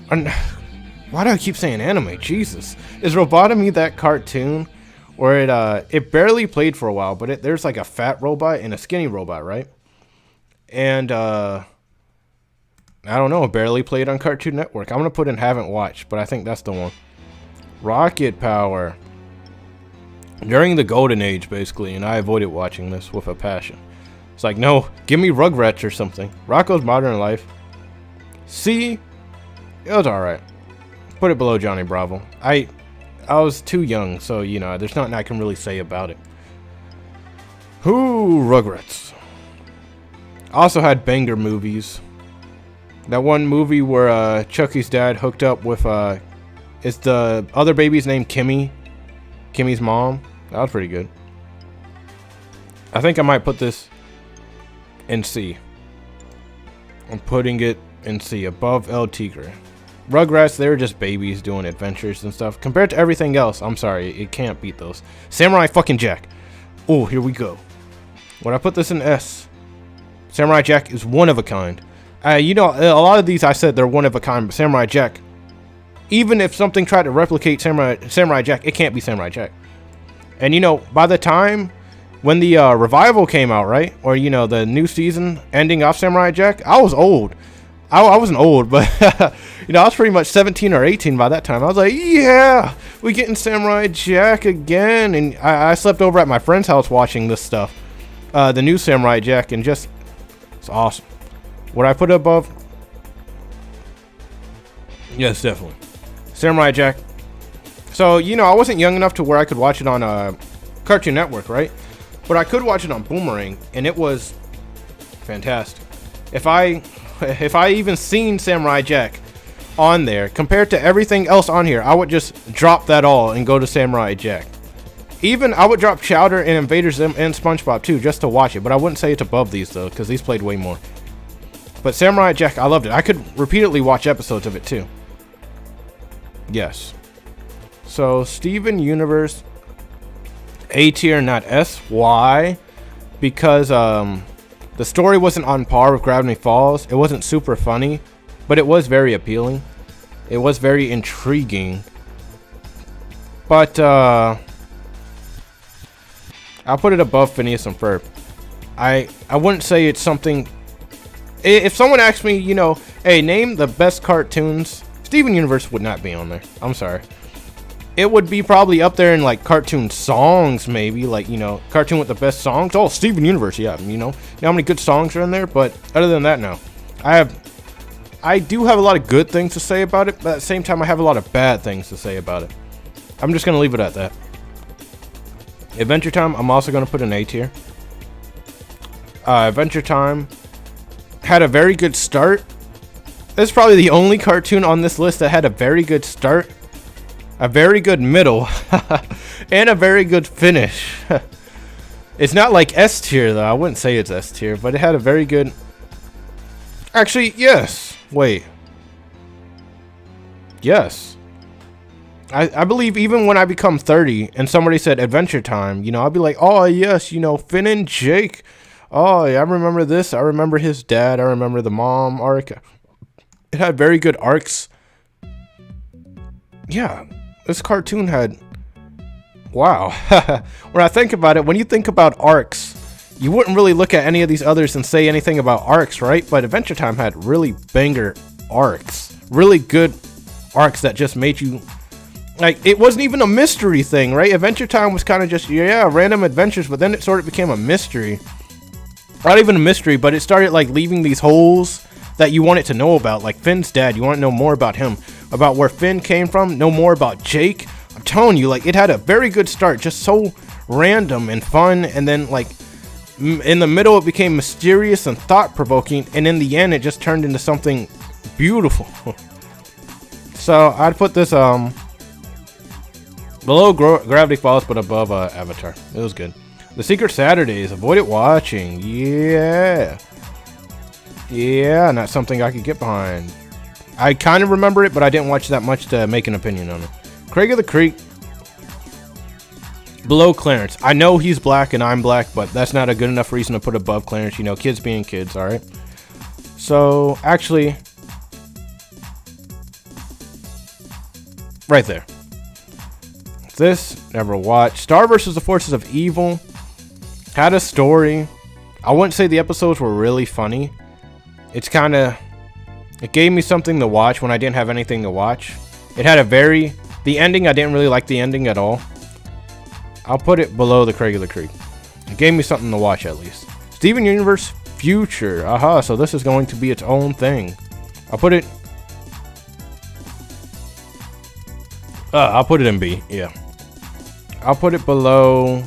Speaker 1: Why do I keep saying anime? Jesus. Is Robotomy that cartoon where it barely played for a while, but there's like a fat robot and a skinny robot, right? And I don't know, it barely played on Cartoon Network. I'm going to put in haven't watched, but I think that's the one. Rocket Power. During the golden age, basically, and I avoided watching this with a passion. It's like, no, give me Rugrats or something. Rocko's Modern Life. See? It was alright. Put it below Johnny Bravo. I was too young, so, you know, there's nothing I can really say about it. Whoo, Rugrats. Also had banger movies. That one movie where Chucky's dad hooked up with, is the other baby's name Kimmy? Kimmy's mom? That was pretty good. I think I might put this in C. I'm putting it in C, above El Tigre. Rugrats, they were just babies doing adventures and stuff. Compared to everything else, I'm sorry, it can't beat those. Samurai fucking Jack. Oh, here we go. When I put this in S, Samurai Jack is one of a kind. You know, a lot of these I said they're one of a kind, but Samurai Jack, even if something tried to replicate Samurai Jack, it can't be Samurai Jack. And you know, by the time when the revival came out, right? Or, you know, the new season ending off Samurai Jack, I was old. I wasn't old, but you know, I was pretty much 17 or 18 by that time. I was like, yeah, we getting Samurai Jack again. And I slept over at my friend's house watching this stuff, the new Samurai Jack, and just, it's awesome. Would I put it above? Yes, definitely. Samurai Jack. So, you know, I wasn't young enough to where I could watch it on Cartoon Network, right? But I could watch it on Boomerang, and it was fantastic. If I even seen Samurai Jack on there, compared to everything else on here, I would just drop that all and go to Samurai Jack. Even, I would drop Chowder and Invader Zim and SpongeBob too, just to watch it. But I wouldn't say it's above these, though, because these played way more. But Samurai Jack, I loved it. I could repeatedly watch episodes of it, too. Yes. So, Steven Universe, A tier, not S. Why? Because, the story wasn't on par with Gravity Falls. It wasn't super funny, but it was very appealing. It was very intriguing. But, I'll put it above Phineas and Ferb. I wouldn't say it's something... If someone asked me, you know, hey, name the best cartoons, Steven Universe would not be on there. I'm sorry. It would be probably up there in, like, cartoon songs, maybe. Like, you know, cartoon with the best songs. Oh, Steven Universe, yeah, you know. You know how many good songs are in there? But other than that, no. I do have a lot of good things to say about it, but at the same time, I have a lot of bad things to say about it. I'm just going to leave it at that. Adventure Time, I'm also going to put an A tier. Adventure Time had a very good start. It's probably the only cartoon on this list that had a very good start, a very good middle, and a very good finish. It's not like S tier, though. I wouldn't say it's S tier, but it had a very good... Actually, yes. Wait. Yes. I believe even when I become 30 and somebody said Adventure Time, you know, I'll be like, oh, yes, you know, Finn and Jake. Oh, yeah, I remember this. I remember his dad. I remember the mom arc. It had very good arcs. Yeah, this cartoon had Wow. When I think about it, when you think about arcs, you wouldn't really look at any of these others and say anything about arcs, right? But Adventure Time had really banger arcs. Really good arcs that just made you... Like, it wasn't even a mystery thing, right? Adventure Time was kind of just, yeah, random adventures, but then it sort of became a mystery. Not even a mystery, but it started, like, leaving these holes that you wanted to know about. Like, Finn's dad, you want to know more about him. About where Finn came from, know more about Jake. I'm telling you, like, it had a very good start. Just so random and fun, and then, like, in the middle, it became mysterious and thought-provoking, and in the end, it just turned into something beautiful. So, I'd put this, below Gravity Falls, but above Avatar. It was good. The Secret Saturdays. Avoid it watching. Yeah. Yeah, not something I could get behind. I kind of remember it, but I didn't watch that much to make an opinion on it. Craig of the Creek. Below Clarence. I know he's black and I'm black, but that's not a good enough reason to put above Clarence. You know, kids being kids, alright? So, actually... right there. This, never watched. Star vs. the Forces of Evil. Had a story. I wouldn't say the episodes were really funny. It's kind of... It gave me something to watch when I didn't have anything to watch. It had a very... The ending, I didn't really like the ending at all. I'll put it below the Craig of the Creek. It gave me something to watch at least. Steven Universe Future. Aha, so this is going to be its own thing. I'll put it in B, yeah. I'll put it below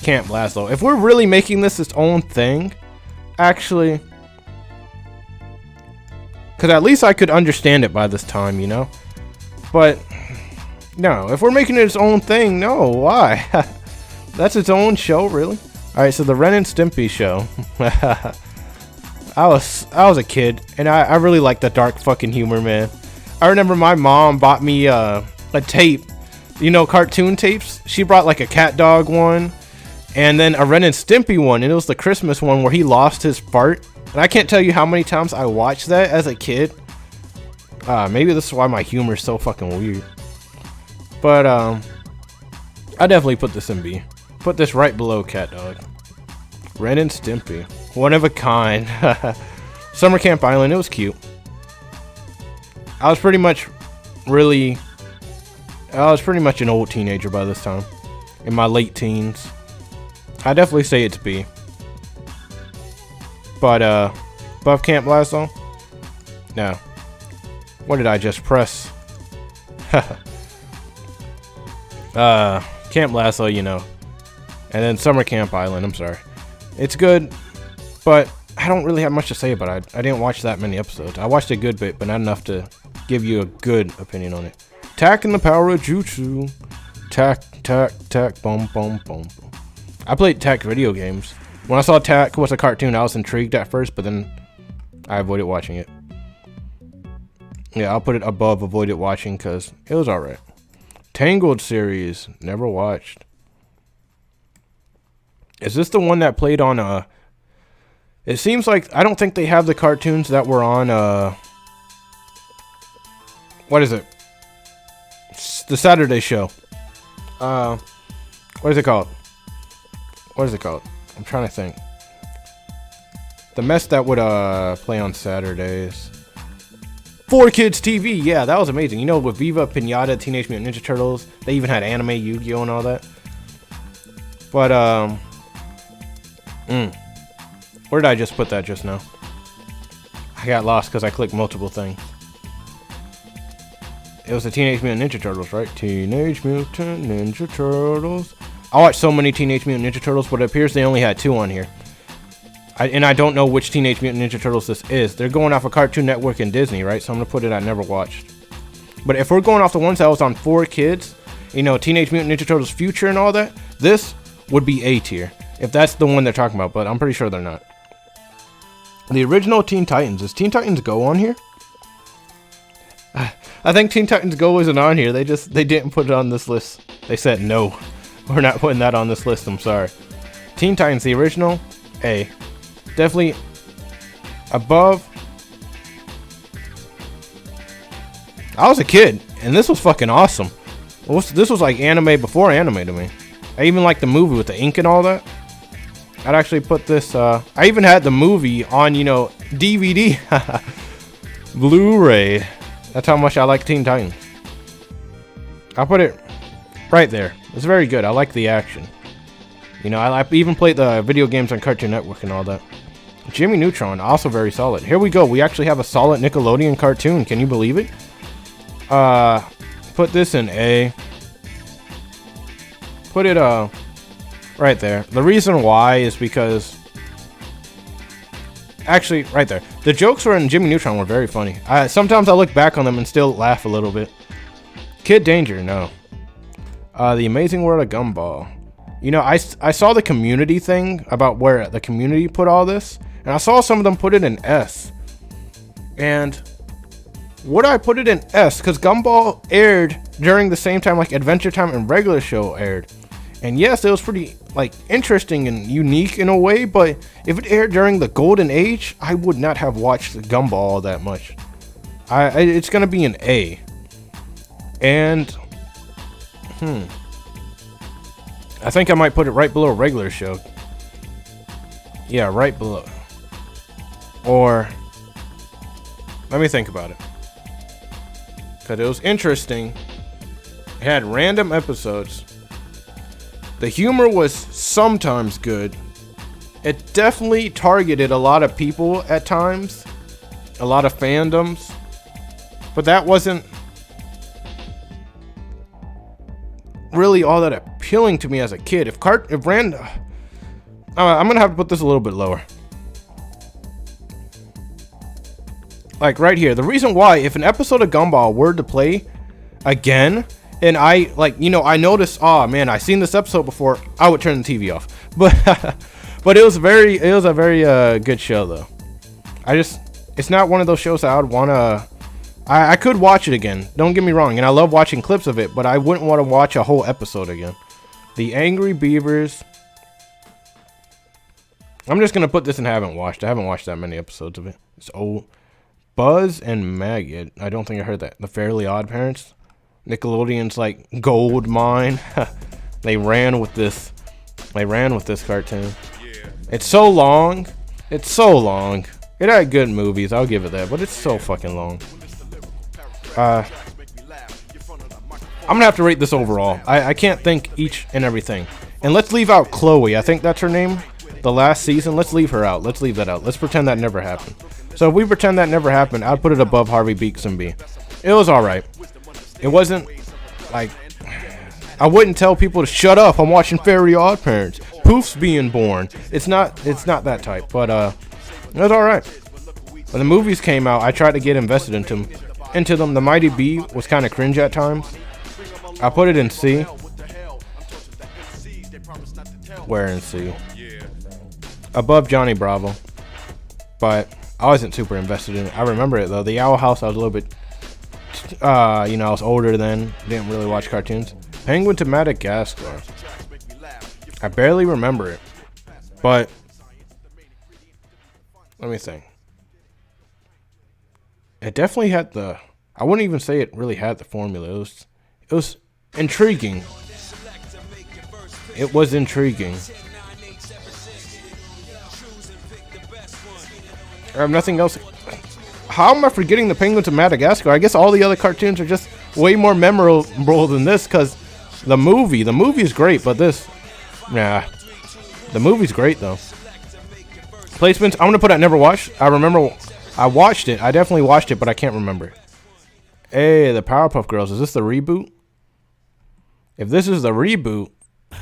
Speaker 1: Camp Lazlo. If we're really making this its own thing, actually... Because at least I could understand it by this time, you know? But... no, if we're making it its own thing, no, why? That's its own show, really? Alright, so the Ren and Stimpy show. I was a kid, and I really liked the dark fucking humor, man. I remember my mom bought me a tape. You know, cartoon tapes? She brought like a cat dog one, and then a Ren and Stimpy one, and it was the Christmas one where he lost his fart. And I can't tell you how many times I watched that as a kid. Maybe this is why my humor is so fucking weird. But, I definitely put this in B. Put this right below Cat Dog. Ren and Stimpy. One of a kind. Summer Camp Island, it was cute. I was pretty much an old teenager by this time. In my late teens. I definitely say it's B. But, above Camp Lazlo? No. What did I just press? Camp Lazlo, you know. And then Summer Camp Island, I'm sorry. It's good, but I don't really have much to say about it. I didn't watch that many episodes. I watched a good bit, but not enough to give you a good opinion on it. Tak and the Power of Jutsu. Tak, boom, boom, boom. I played Tak video games. When I saw Tak was a cartoon, I was intrigued at first, but then I avoided watching it. Yeah, I'll put it above avoided watching because it was alright. Tangled series, never watched. Is this the one that played on it seems like I don't think they have the cartoons that were on what is it? The Saturday show. What is it called? What is it called? I'm trying to think. The mess that would play on Saturdays. 4Kids TV, yeah, that was amazing. You know, with Viva Pinata, Teenage Mutant Ninja Turtles, they even had anime, Yu-Gi-Oh, and all that. But where did I just put that just now? I got lost because I clicked multiple things. It was the Teenage Mutant Ninja Turtles, right? Teenage Mutant Ninja Turtles. I watched so many Teenage Mutant Ninja Turtles, but it appears they only had 2 on here. And I don't know which Teenage Mutant Ninja Turtles this is. They're going off of Cartoon Network and Disney, right? So I'm going to put it I never watched. But if we're going off the ones that was on 4Kids, you know, Teenage Mutant Ninja Turtles Future and all that, this would be A tier. If that's the one they're talking about, but I'm pretty sure they're not. The original Teen Titans. Is Teen Titans Go on here? I think Teen Titans Go isn't on here. They didn't put it on this list. They said, no, we're not putting that on this list. I'm sorry. Teen Titans, the original, A. Definitely above. I was a kid, and this was fucking awesome. Well, this was like anime before anime to me. I even like the movie with the ink and all that. I'd actually put this, I even had the movie on, you know, DVD. Blu-ray. That's how much I like Teen Titans. I'll put it right there. It's very good. I like the action. You know, I even played the video games on Cartoon Network and all that. Jimmy Neutron, also very solid. Here we go. We actually have a solid Nickelodeon cartoon. Can you believe it? Put this in A. Put it, right there. The reason why is because... Actually, right there. The jokes were in Jimmy Neutron were very funny. Sometimes I look back on them and still laugh a little bit. Kid Danger, no. The Amazing World of Gumball. You know, I saw the community thing about where the community put all this. And I saw some of them put it in S. And would I put it in S? Because Gumball aired during the same time like Adventure Time and Regular Show aired. And yes, it was pretty like interesting and unique in a way, but if it aired during the Golden Age, I would not have watched Gumball that much. It's gonna be an A. And I think I might put it right below Regular Show. Yeah, right below. Or let me think about it. Cause it was interesting. It had random episodes. The humor was sometimes good. It definitely targeted a lot of people at times. A lot of fandoms. But that wasn't really all that appealing to me as a kid. I'm gonna have to put this a little bit lower. Like right here. The reason why, if an episode of Gumball were to play again... And I, like, you know, I noticed, oh man, I seen this episode before, I would turn the TV off. But it was a very good show though. It's not one of those shows that I would want to, I could watch it again. Don't get me wrong. And I love watching clips of it, but I wouldn't want to watch a whole episode again. The Angry Beavers. I'm just going to put this in haven't watched. I haven't watched that many episodes of it. It's old. Buzz and Maggot. I don't think I heard that. The Fairly Odd Parents. Nickelodeon's like gold mine. They ran with this cartoon. It's so long. It had good movies, I'll give it that, but it's so fucking long. I'm gonna have to rate this overall. I can't think each and everything. And let's leave out Chloe. I think that's her name. The last season. Let's leave her out. Let's leave that out. Let's pretend that never happened. So if we pretend that never happened, I'd put it above Harvey Beaks and B. It was alright. It wasn't like I wouldn't tell people to shut up. I'm watching Fairly Odd Parents. Poof's being born. It's not that type, but it was all right. When the movies came out, I tried to get invested into them. The Mighty Bee was kind of cringe at times. I put it in C. Where in C? Above Johnny Bravo, but I wasn't super invested in it. I remember it though. The Owl House, I was a little bit. You know, I was older then, didn't really watch cartoons. Penguin to Madagascar. I barely remember it, but let me think. It definitely had I wouldn't even say it really had the formula. It was intriguing. It was intriguing. I have nothing else. How am I forgetting the Penguin to Madagascar? I guess all the other cartoons are just way more memorable than this, because the movie is great, but this, nah. The movie's great, though. Placements, I'm going to put at never watched. I remember I watched it. I definitely watched it, but I can't remember it. Hey, the Powerpuff Girls. Is this the reboot? If this is the reboot,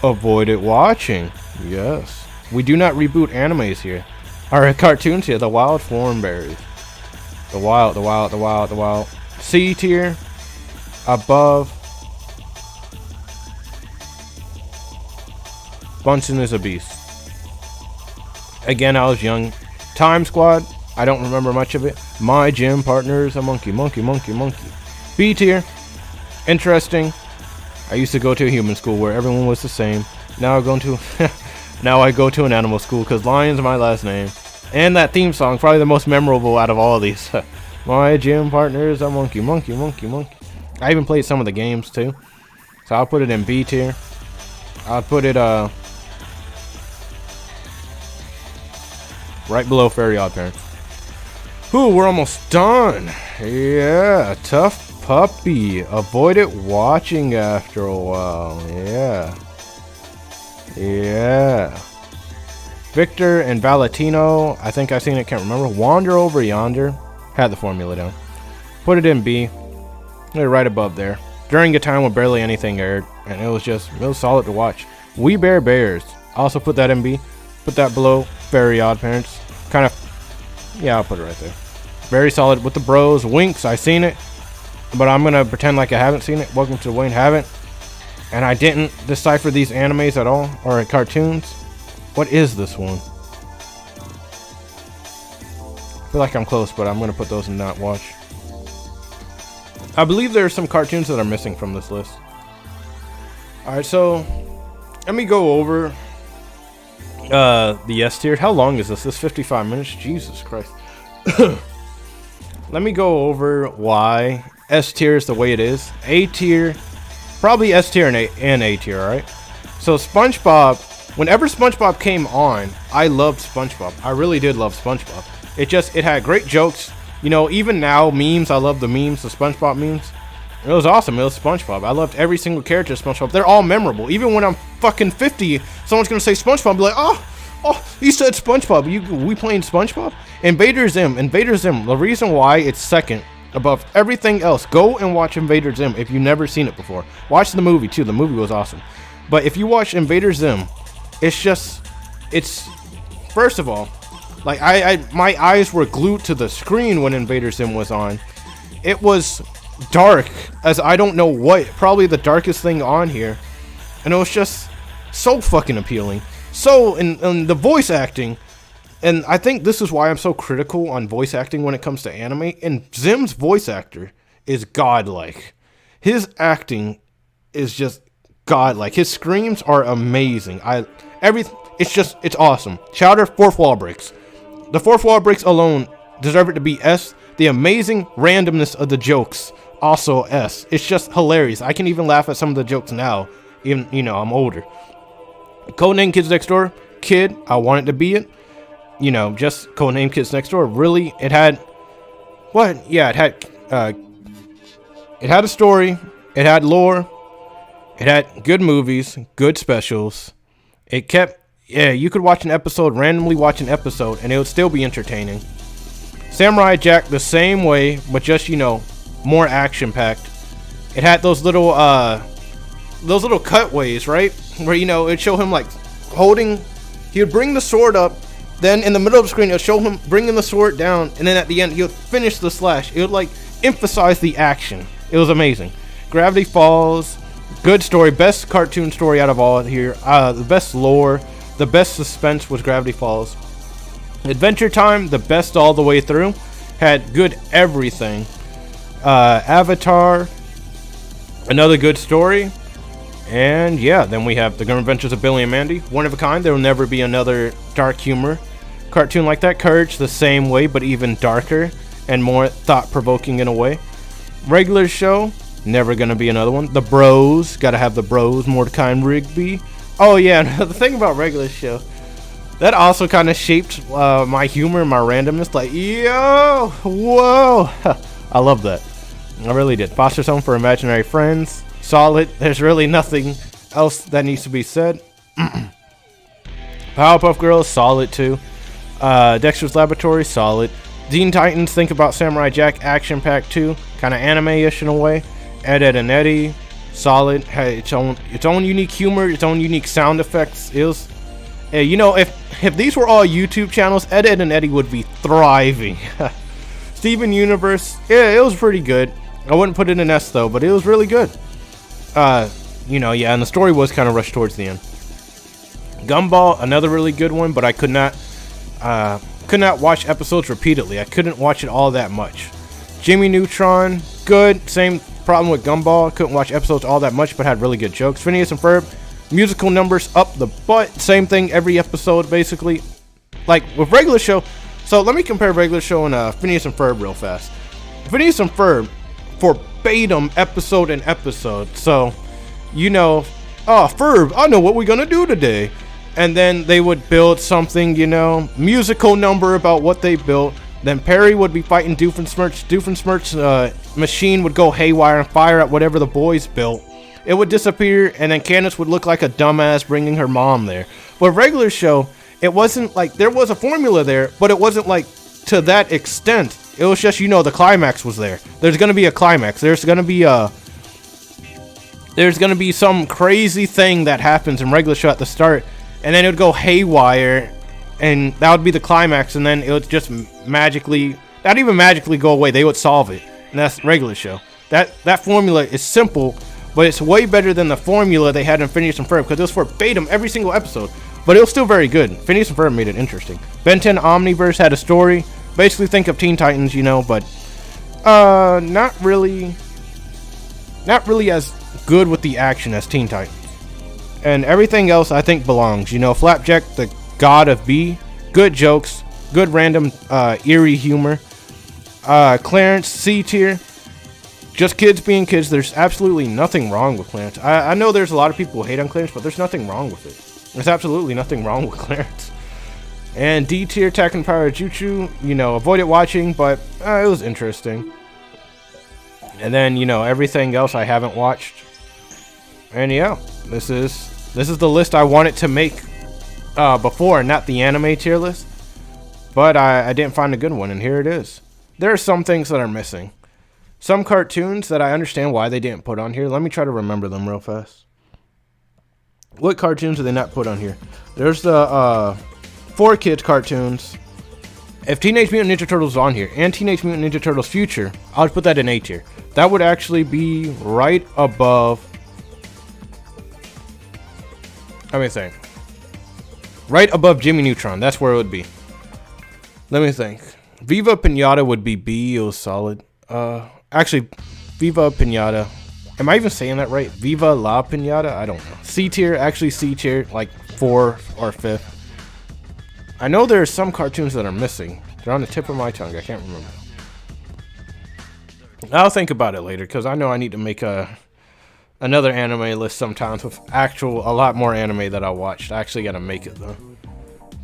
Speaker 1: avoid it watching. Yes. We do not reboot animes here. Or cartoons here. The Wild Thornberrys. The wild. C tier. Above. Bunsen is a beast. Again, I was young. Time Squad. I don't remember much of it. My gym partner is a monkey. B tier. Interesting. I used to go to a human school where everyone was the same. Now I go to an animal school because Lion's my last name. And that theme song, probably the most memorable out of all of these. My gym partner is a monkey. I even played some of the games too. So I'll put it in B tier. I'll put it right below Fairy Odd Parents. Ooh, we're almost done. Yeah, Tough Puppy. Avoid it watching after a while. Yeah. Yeah. Victor and Valentino. I think I've seen it, can't remember. Wander Over Yonder. Had the formula down. Put it in B. Right above there. During a time when barely anything aired. And it was solid to watch. We Bare Bears. Also put that in B. Put that below Fairy Odd Parents. Kind of, yeah, I'll put it right there. Very solid with the bros. Winx, I seen it, but I'm gonna pretend like I haven't seen it. Welcome to Wayne, haven't, and I didn't decipher these animes at all, or cartoons. What is this one? I feel like I'm close, but I'm gonna put those in not watch. I believe there are some cartoons that are missing from this list. All right, so let me go over the S tier. How long is this? This 55 minutes? Jesus Christ. Let me go over why S tier is the way it is. A tier, probably S tier and A tier, alright? So SpongeBob, whenever SpongeBob came on, I loved SpongeBob. I really did love SpongeBob. It had great jokes. You know, even now, memes, I love the memes, the SpongeBob memes. It was awesome. It was SpongeBob. I loved every single character of SpongeBob. They're all memorable. Even when I'm fucking 50, someone's gonna say SpongeBob, I'll be like, oh, you said SpongeBob. We playing SpongeBob? Invader Zim. The reason why it's second above everything else. Go and watch Invader Zim if you've never seen it before. Watch the movie too. The movie was awesome. But if you watch Invader Zim, it's first of all, like my eyes were glued to the screen when Invader Zim was on. It was dark as I don't know what, probably the darkest thing on here, and it was just so fucking appealing. So in the voice acting, and I think this is why I'm so critical on voice acting when it comes to anime, and Zim's voice actor is godlike. His acting is just godlike. His screams are amazing. It's awesome. Chowder, fourth wall breaks. The fourth wall breaks alone deserve it to be S. The amazing randomness of the jokes, also S. It's just hilarious. I can even laugh at some of the jokes now, even, you know, I'm older. Codename Kids Next Door, Kid, I wanted to be it. You know, just Codename Kids Next Door. Really, it had what? Yeah, it had a story, it had lore, it had good movies, good specials. It kept, yeah, you could watch an episode, randomly watch an episode, and it would still be entertaining. Samurai Jack the same way, but just, you know, more action packed. It had those little cutaways, right? Where, you know, it'd show him like holding, he would bring the sword up, then in the middle of the screen, it'll show him bringing the sword down, and then at the end, he'll finish the slash. It would like emphasize the action. It was amazing. Gravity Falls, good story, best cartoon story out of all here. The best lore, the best suspense was Gravity Falls. Adventure Time, the best all the way through, had good everything. Avatar, another good story. And yeah, then we have The Grim Adventures of Billy and Mandy, one of a kind. There will never be another dark humor cartoon like that. Courage, the same way, but even darker and more thought-provoking in a way. Regular Show, never gonna be another one. The Bros, gotta have the Bros, Mordecai and Rigby. Oh yeah, the thing about Regular Show, that also kind of shaped my humor and my randomness. Like, yo, whoa, I love that. I really did. Foster Home for Imaginary Friends, solid. There's really nothing else that needs to be said. Powerpuff Girls, solid too. Dexter's Laboratory, solid. Teen Titans, think about Samurai Jack, action packed too, kind of anime-ish in a way. Ed, Edd n Eddy, solid. Had its own unique humor, its own unique sound effects. It was, you know, if these were all YouTube channels, Ed, Edd n Eddy would be thriving. Steven Universe, yeah, it was pretty good. I wouldn't put it in S though, but it was really good. You know, yeah, and the story was kind of rushed towards the end. Gumball, another really good one, but I could not watch episodes repeatedly. I couldn't watch it all that much. Jimmy Neutron, good. Same problem with Gumball. Couldn't watch episodes all that much, but had really good jokes. Phineas and Ferb, musical numbers up the butt. Same thing every episode, basically. Like with Regular Show. So let me compare Regular Show and Phineas and Ferb real fast. Phineas and Ferb, verbatim episode and episode. So you know, oh, Ferb, I know what we're gonna do today. And then they would build something, you know, musical number about what they built. Then Perry would be fighting Doofenshmirtz. Doofenshmirtz's machine would go haywire and fire at whatever the boys built. It would disappear, and then Candace would look like a dumbass bringing her mom there. But regular show, it wasn't like, there was a formula there, but it wasn't like to that extent. It was just, you know, the climax was there. There's gonna be a climax. There's gonna be some crazy thing that happens in regular show at the start, and then it would go haywire, and that would be the climax, and then it would just magically, not even magically go away, they would solve it. And that's regular show. That formula is simple, but it's way better than the formula they had in Phineas and Ferb, because it was verbatim every single episode, but it was still very good. Phineas and Ferb made it interesting. Ben 10 Omniverse had a story, basically think of Teen Titans, you know, but not really as good with the action as Teen Titans. And everything else I think belongs. You know, Flapjack, the god of B, good jokes, good random eerie humor. Clarence, C tier, just kids being kids. There's absolutely nothing wrong with Clarence. I know there's a lot of people who hate on Clarence, but there's nothing wrong with it. There's absolutely nothing wrong with Clarence. And D tier, Tekken Power Jutsu, you know, avoided watching, but it was interesting. And then, you know, everything else I haven't watched. And yeah, this is the list I wanted to make before, not the anime tier list. But I didn't find a good one, and here it is. There are some things that are missing. Some cartoons that I understand why they didn't put on here. Let me try to remember them real fast. What cartoons did they not put on here? There's the 4Kids cartoons. If Teenage Mutant Ninja Turtles is on here, and Teenage Mutant Ninja Turtles Future, I would put that in A tier. That would actually be right above... Let me think. Right above Jimmy Neutron. That's where it would be. Let me think. Viva Pinata would be B. It was solid. Actually, Viva Pinata. Am I even saying that right? Viva La Pinata? I don't know. C tier. Actually, C tier. Like 4 or 5th. I know there's some cartoons that are missing. They're on the tip of my tongue. I can't remember. I'll think about it later, because I know I need to make another anime list sometimes with a lot more anime that I watched. I actually gotta make it though.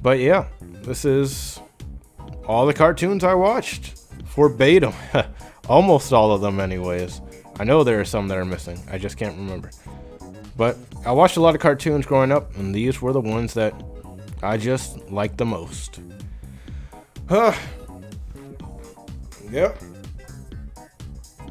Speaker 1: But yeah, this is all the cartoons I watched verbatim. Almost all of them anyways. I know there are some that are missing. I just can't remember. But I watched a lot of cartoons growing up, and these were the ones that I just liked the most. Yep.